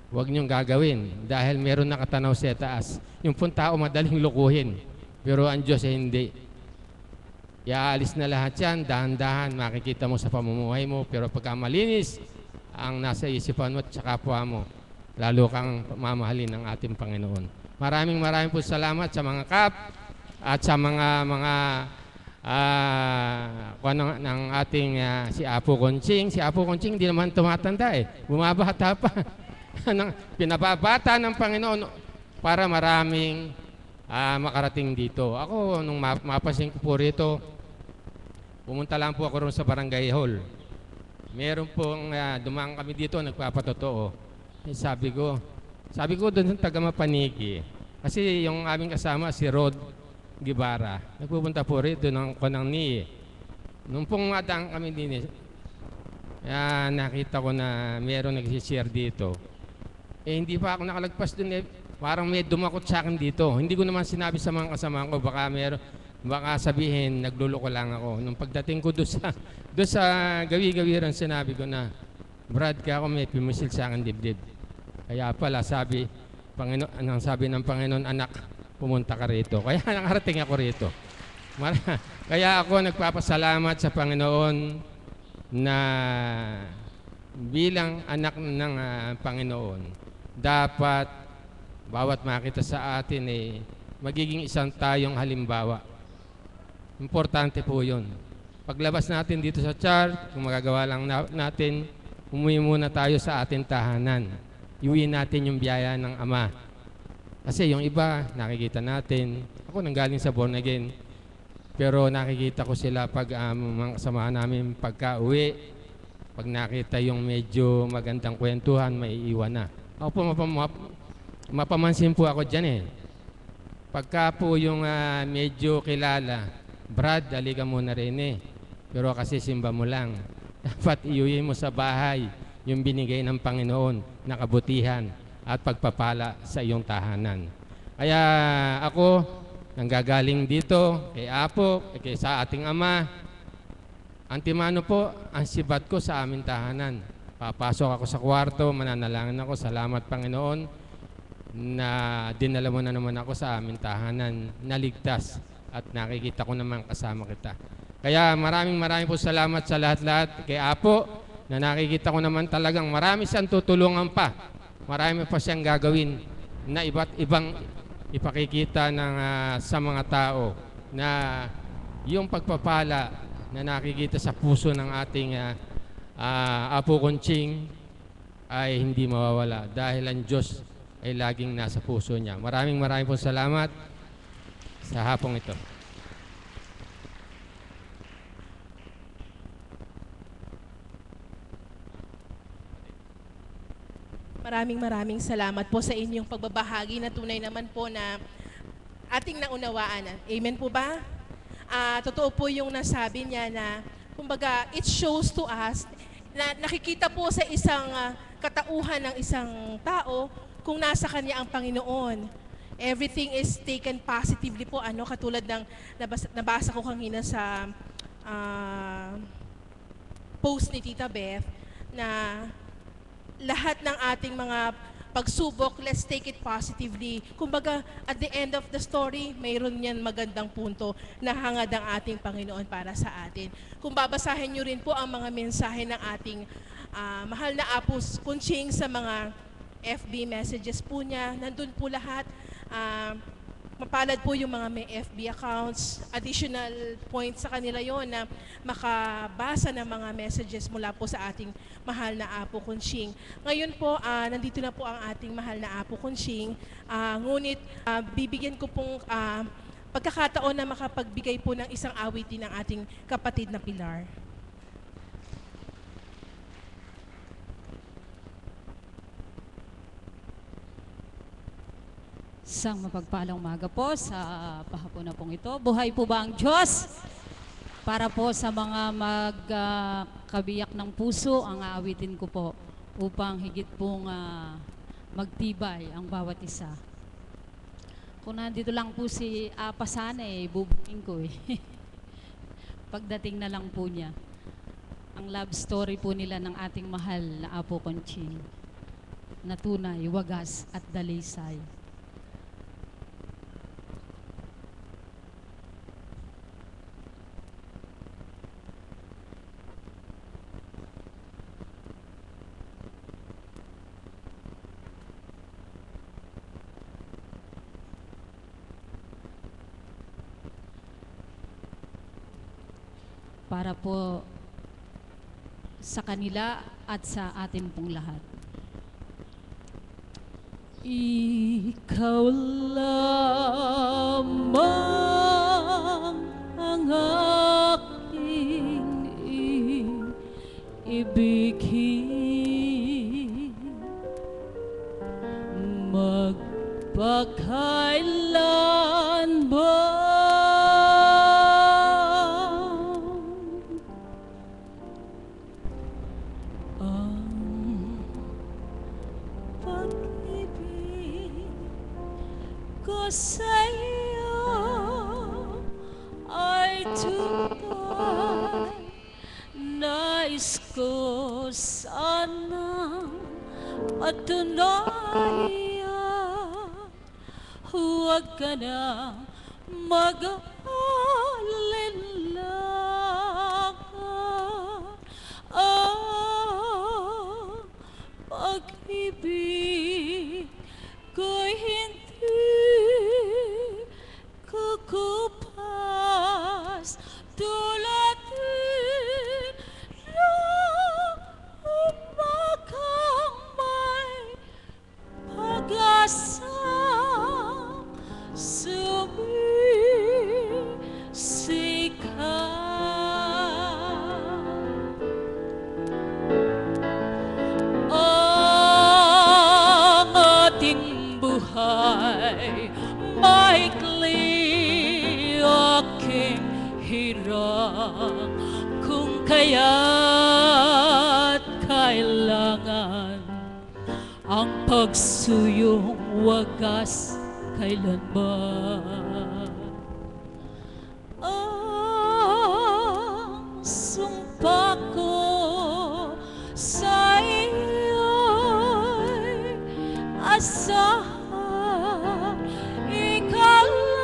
huwag niyong gagawin. Dahil meron nakatanaw sa taas. Yung pong tao madaling lukuhin. Pero ang Diyos ay hindi. Iaalis na lahat yan, dahan-dahan, makikita mo sa pamumuhay mo. Pero pagka malinis ang nasa isipan mo at sa kapwa mo, lalo kang mamahalin ng ating Panginoon. Maraming po salamat sa mga kap at sa mga ng ating si Apo Conching. Si Apo Conching hindi naman tumatanda bumabata pa. Pinababata ng Panginoon para maraming makarating dito. Ako, nung mapasin ko po rito, pumunta lang po ako rin sa barangay hall. Meron pong dumaan kami dito, nagpapatotoo. Sabi ko doon sa taga-Mapaniki, kasi yung aming kasama si Rod Guevara, nagpupunta po rito ng ni. Nung pong madang kami din, nakita ko na meron nag-share dito. Hindi pa ako nakalagpas doon parang may dumakot sa akin dito. Hindi ko naman sinabi sa mga kasama ko, baka baka sabihin, nagluloko lang ako. Nung pagdating ko doon sa gawi-gawiran, sinabi ko na, Brad, kaya ako may pumisil sa akin dibdib. Kaya pala, anong sabi ng Panginoon, anak, pumunta ka rito. Kaya nakarating ako rito. Kaya ako nagpapasalamat sa Panginoon na bilang anak ng Panginoon, dapat bawat makita sa atin magiging isang tayong halimbawa. Importante po yun. Paglabas natin dito sa church, kung magagawa lang natin, umuwi muna tayo sa ating tahanan. Iuwi natin yung biyaya ng Ama. Kasi yung iba, nakikita natin. Ako nanggaling sa born again. Pero nakikita ko sila pag mga kasamahan namin pagka uwi. Pag nakita yung medyo magandang kwentuhan, may iiwan na. Ako po, mapamansin po ako dyan Pagka po yung medyo kilala, Brad, halika muna rin Pero kasi simba mo lang. Dapat iuwi mo sa bahay yung binigay ng Panginoon na kabutihan at pagpapala sa iyong tahanan. Kaya ako, nanggagaling dito kay Apo, sa ating Ama, antimano po ang sibat ko sa aming tahanan. Papasok ako sa kwarto, mananalangin ako, salamat Panginoon na dinala mo na naman ako sa aming tahanan, naligtas at nakikita ko naman kasama kita. Kaya maraming po salamat sa lahat-lahat kay Apo na nakikita ko naman talagang marami siyang tutulungan pa. Marami pa siyang gagawin na iba't ibang ipakikita sa mga tao na yung pagpapala na nakikita sa puso ng ating Apo Conching ay hindi mawawala dahil ang Diyos ay laging nasa puso niya. Maraming po salamat sa hapong ito. Maraming salamat po sa inyong pagbabahagi na tunay naman po na ating naunawaan. Amen po ba? Totoo po yung nasabi niya na, kumbaga, it shows to us na nakikita po sa isang katauhan ng isang tao kung nasa kanya ang Panginoon. Everything is taken positively po, katulad ng nabasa ko kanina sa post ni Tita Beth na lahat ng ating mga pagsubok, let's take it positively. Kumbaga, at the end of the story, mayroon yan magandang punto na hangad ang ating Panginoon para sa atin. Kung babasahin nyo rin po ang mga mensahe ng ating mahal na Apo Conching sa mga FB messages po niya, nandun po lahat. Mapalad po yung mga may FB accounts, additional points sa kanila yon na makabasa ng mga messages mula po sa ating mahal na Apo Conching. Ngayon po, nandito na po ang ating mahal na Apo Conching, ngunit bibigyan ko pong pagkakataon na makapagbigay po ng isang awitin ng ating kapatid na Pilar. Isang mapagpalang umaga po sa pahapon na pong ito. Buhay po ba ang Diyos? Para po sa mga magkabiyak ng puso, ang aawitin ko po upang higit pong magtibay ang bawat isa. Kung nandito lang po si Pasana bubuking ko Pagdating na lang po niya. Ang love story po nila ng ating mahal na Apo Conching na tunay, wagas at dalisay. Para po sa kanila at sa atin pong lahat. Ikaw lamang ang aking ibigin, magpakailan ba sa'yo nais ko sanang patunayan, huwag ka na mag-alinlangan. Ang pag-ibig ko'y hindi kukupas tulad din ng umagang may pag-asang sumisikat. Ang ating buhay maikli, aking hirang, kung kaya't kailangan ang pagsuyong wagas kailanman. Ang sumpa ko sa iyo'y asahan, ikalabang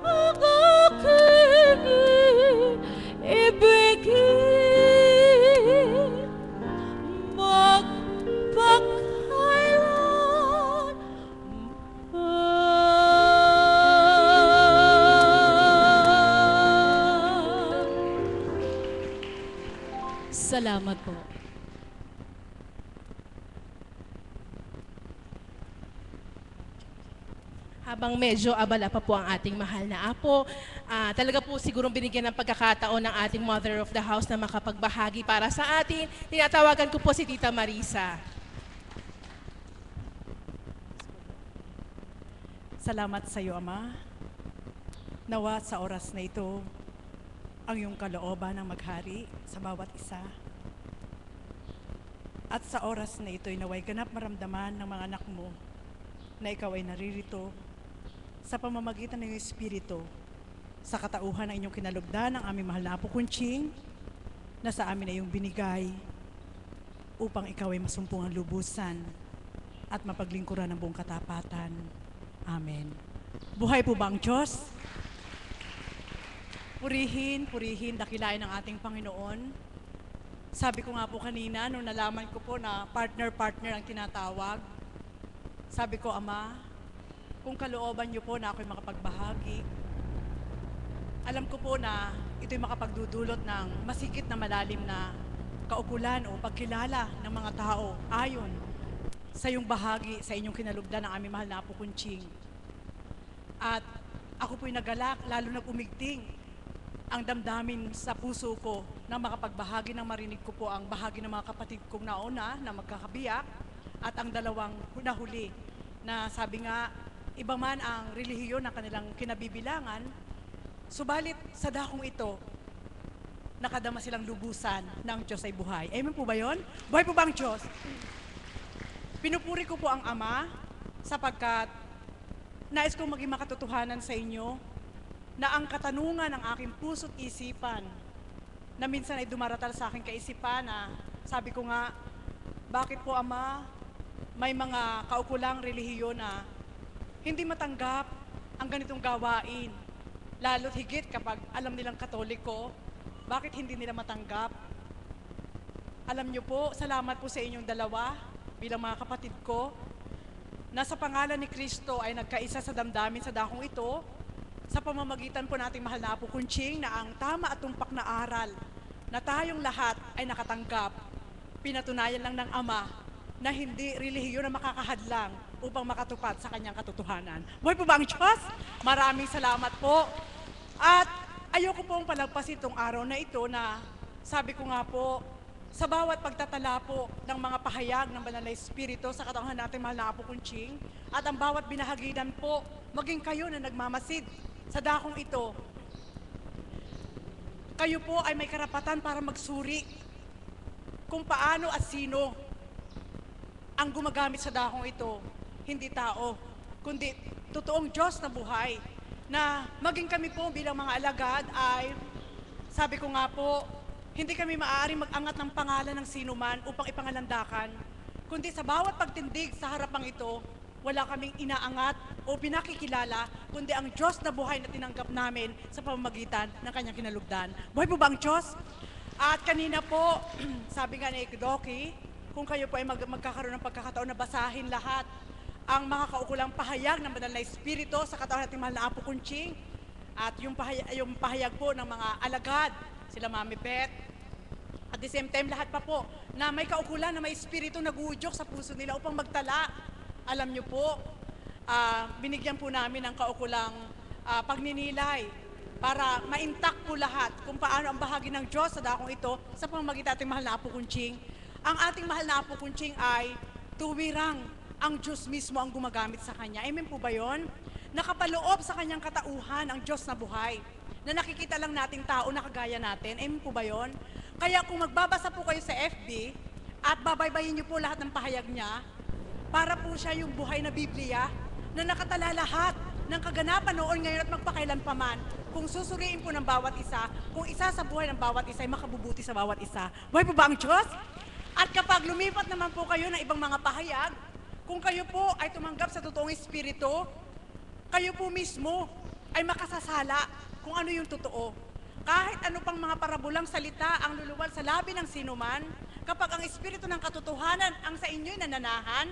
ang aking ibigin, magpakailanman. Salamat po. Habang medyo abala pa po ang ating mahal na apo, talaga po sigurong binigyan ng pagkakataon ng ating Mother of the House na makapagbahagi para sa atin. Tinatawagan ko po si Tita Marisa. Salamat sa iyo, Ama. Nawa sa oras na ito, ang iyong kalooban ng maghari sa bawat isa. At sa oras na ito, naway ganap maramdaman ng mga anak mo na ikaw ay naririto sa pamamagitan ng iyong Espiritu, sa katauhan ng inyong kinalugdan ng aming mahal na Apo Kunching, na sa amin ay iyong binigay upang ikaw ay masumpungan lubusan at mapaglingkuran ng buong katapatan. Amen. Buhay po ba ang Diyos? Purihin, purihin, dakilain ng ating Panginoon. Sabi ko nga po kanina, nung nalaman ko po na partner-partner ang tinatawag, sabi ko, Ama, kung kalooban niyo po na ako'y makapagbahagi, alam ko po na ito'y makapagdudulot ng masikit na malalim na kaukulan o pagkilala ng mga tao ayon sa iyong bahagi, sa inyong kinalugdan ng aming mahal na Apo Kunching. At ako po'y nagalak, lalo na umigting ang damdamin sa puso ko na makapagbahagi ng marinig ko po ang bahagi ng mga kapatid kong nauna na magkakabiyak at ang dalawang nahuli na sabi nga, iba man ang relihiyon na kanilang kinabibilangan, subalit sa dakong ito, nakadama silang lubusan ng Diyos ay buhay. Amen po ba yun? Buhay po ba ang Diyos? Pinupuri ko po ang Ama sapagkat nais kong maging makatotohanan sa inyo na ang katanungan ng aking puso't isipan na minsan ay dumaratal sa aking kaisipan na sabi ko nga, bakit po Ama, may mga kaukulang relihiyon na hindi matanggap ang ganitong gawain, lalo't higit kapag alam nilang Katoliko, bakit hindi nila matanggap? Alam niyo po, salamat po sa inyong dalawa bilang mga kapatid ko, na sa pangalan ni Kristo ay nagkaisa sa damdamin sa dakong ito, sa pamamagitan po nating mahal na Apo Kunching na ang tama at tumpak na aral na tayong lahat ay nakatanggap, pinatunayan lang ng Ama na hindi relihiyon na makakahadlang upang makatupad sa kanyang katotohanan. Buhay po ba ang Diyos? Maraming salamat po. At ayoko pong palagpasin itong araw na ito na sabi ko nga po, sa bawat pagtatala po ng mga pahayag ng Banal na Espiritu sa katawan natin mahal na Apo Kunching, at ang bawat binahaginan po, maging kayo na nagmamasid sa dakong ito, kayo po ay may karapatan para magsuri kung paano at sino ang gumagamit sa dakong ito. Hindi tao, kundi totoong Diyos na buhay, na maging kami po bilang mga alagad ay sabi ko nga po, hindi kami maaaring mag-angat ng pangalan ng sinuman upang ipangalandakan, kundi sa bawat pagtindig sa harapang ito, wala kaming inaangat o pinakikilala, kundi ang Diyos na buhay na tinanggap namin sa pamamagitan ng kanyang kinalugdan. Buhay po ba ang Diyos? At kanina po, sabi nga ni Doki, kung kayo po ay magkakaroon ng pagkakataon na basahin lahat ang mga kaukulang pahayag ng banal na Espiritu sa katawan nating mahal na Apo Kunching, at yung pahayag po ng mga alagad, sila Mami Beth, at the same time lahat pa po na may kaukulan na may Espiritu nag-uudyok sa puso nila upang magtala. Alam nyo po, binigyan po namin ng kaukulang pagninilay para ma-intact po lahat kung paano ang bahagi ng Diyos sa dakong ito sa pamamagitan ating mahal na Apo Kunching. Ang ating mahal na Apo Kunching ay tuwirang ang Diyos mismo ang gumagamit sa Kanya. Amen po ba yun? Nakapaloob sa Kanyang katauhan ang Diyos na buhay, na nakikita lang nating tao na kagaya natin. Amen po ba yun? Kaya kung magbabasa po kayo sa FB at babaybayin niyo po lahat ng pahayag niya, para po siya yung buhay na Biblia na nakatala lahat ng kaganapan noon, ngayon at magpakailan pa man. Kung susuriin po ng bawat isa, kung isa sa buhay ng bawat isa ay makabubuti sa bawat isa. Buhay po ba ang Diyos? At kapag lumipat naman po kayo ng ibang mga pahayag, kung kayo po ay tumanggap sa totoong Espiritu, kayo po mismo ay makasasala kung ano yung totoo. Kahit ano pang mga parabulang salita ang luluwal sa labi ng sinuman, kapag ang Espiritu ng katotohanan ang sa inyo'y nananahan,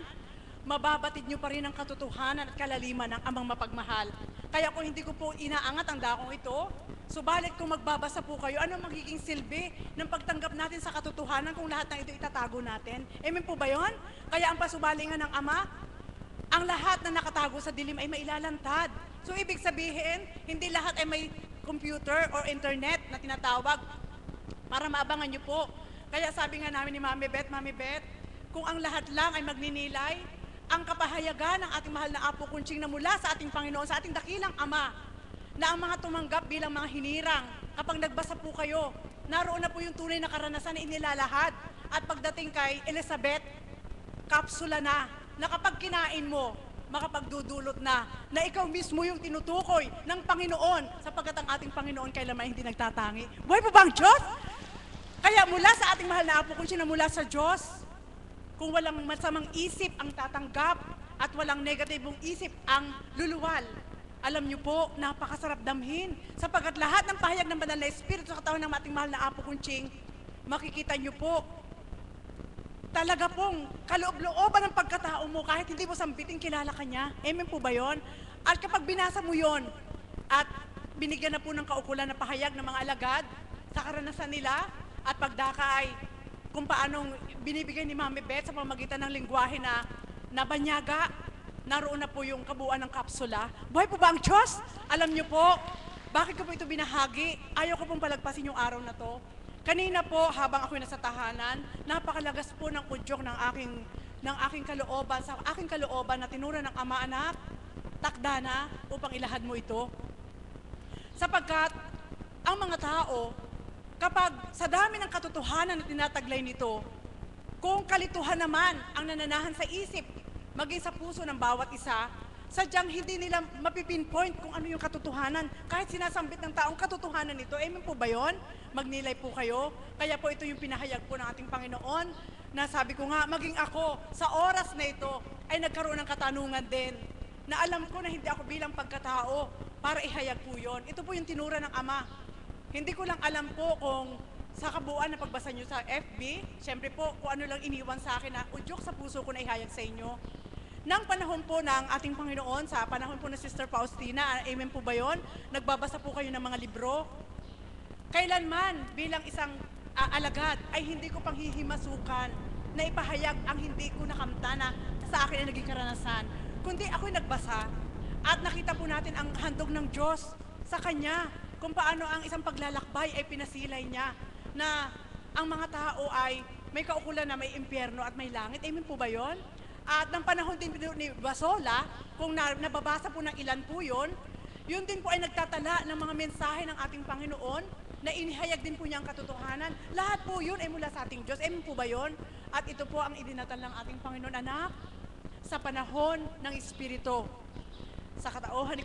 mababatid nyo pa rin ang katotohanan at kalaliman ng Amang mapagmahal. Kaya kung hindi ko po inaangat ang dakong ito, subalit kung magbabasa po kayo, ano magiging silbi ng pagtanggap natin sa katotohanan kung lahat ng ito itatago natin? Amen po ba yun? Kaya ang pasubalingan ng Ama, ang lahat na nakatago sa dilim ay mailalantad. So ibig sabihin, hindi lahat ay may computer or internet na tinatawag para maabangan nyo po. Kaya sabi nga namin ni Mami Beth, kung ang lahat lang ay magninilay, ang kapahayagan ng ating mahal na Apo Kunching na mula sa ating Panginoon, sa ating dakilang Ama, na ang mga tumanggap bilang mga hinirang, kapag nagbasa po kayo, naroon na po yung tunay na karanasan na inilalahad. At pagdating kay Elizabeth, kapsula na kapag kinain mo, makapagdudulot na ikaw mismo yung tinutukoy ng Panginoon, sapagkat ang ating Panginoon kailanman hindi nagtatangi. Buhay po ba ang Diyos? Kaya mula sa ating mahal na Apo Kunching na mula sa Diyos, kung walang masamang isip ang tatanggap at walang negatibong isip ang luluwal, alam niyo po, napakasarap damhin. Sapagkat lahat ng pahayag ng banal na Espiritu sa katawan ng ating mahal na Apo Kunching, makikita niyo po, talaga pong kaloob-looban ng pagkatao mo kahit hindi mo sambitin, kilala ka niya. Amen po ba yun? At kapag binasa mo yon at binigyan na po ng kaukulan na pahayag ng mga alagad sa karanasan nila at pagdaka ay kung paanong binibigay ni Mami Beth sa pamamagitan ng lingwahe na banyaga, naroon na po yung kabuuan ng kapsula. Buhay po ba ang Diyos? Alam niyo po, bakit ko po ito binahagi? Ayaw ko pong palagpasin yung araw na to. Kanina po, habang ako'y nasa tahanan, napakalagas po ng udyok ng aking kalooban, sa aking kalooban na tinura ng Ama, anak, takda na upang ilahad mo ito. Sapagkat ang mga tao, kapag sa dami ng katotohanan na tinataglay nito, kung kalituhan naman ang nananahan sa isip, maging sa puso ng bawat isa, sadyang hindi nila mapipinpoint kung ano yung katotohanan. Kahit sinasambit ng taong katotohanan nito, amen po ba yun? Magnilay po kayo. Kaya po ito yung pinahayag po ng ating Panginoon, na sabi ko nga, maging ako sa oras na ito ay nagkaroon ng katanungan din, na alam ko na hindi ako bilang pagkatao para ihayag po yun. Ito po yung tinura ng Ama. Hindi ko lang alam po kung sa kabuuan na pagbasa nyo sa FB, syempre po kung ano lang iniwan sa akin na udyok sa puso ko na ihayag sa inyo. Nang panahon po ng ating Panginoon, sa panahon po ng Sister Faustina, amen po ba yun? Nagbabasa po kayo ng mga libro. Kailanman bilang isang alagad ay hindi ko pang hihimasukan na ipahayag ang hindi ko nakamta na sa akin ay naging karanasan. Kundi ako'y nagbasa at nakita po natin ang handog ng Diyos sa Kanya, kung paano ang isang paglalakbay ay pinasilay niya na ang mga tao ay may kaukulan na may impyerno at may langit. Amen po ba yun? At ng panahon din ni Basola, kung nababasa po ng ilan po yun din po ay nagtatala ng mga mensahe ng ating Panginoon na inihayag din po niya ang katotohanan. Lahat po yun ay mula sa ating Diyos. Amen po ba yun? At ito po ang idinatal ng ating Panginoon, anak, sa panahon ng Espiritu, sa katauhan ni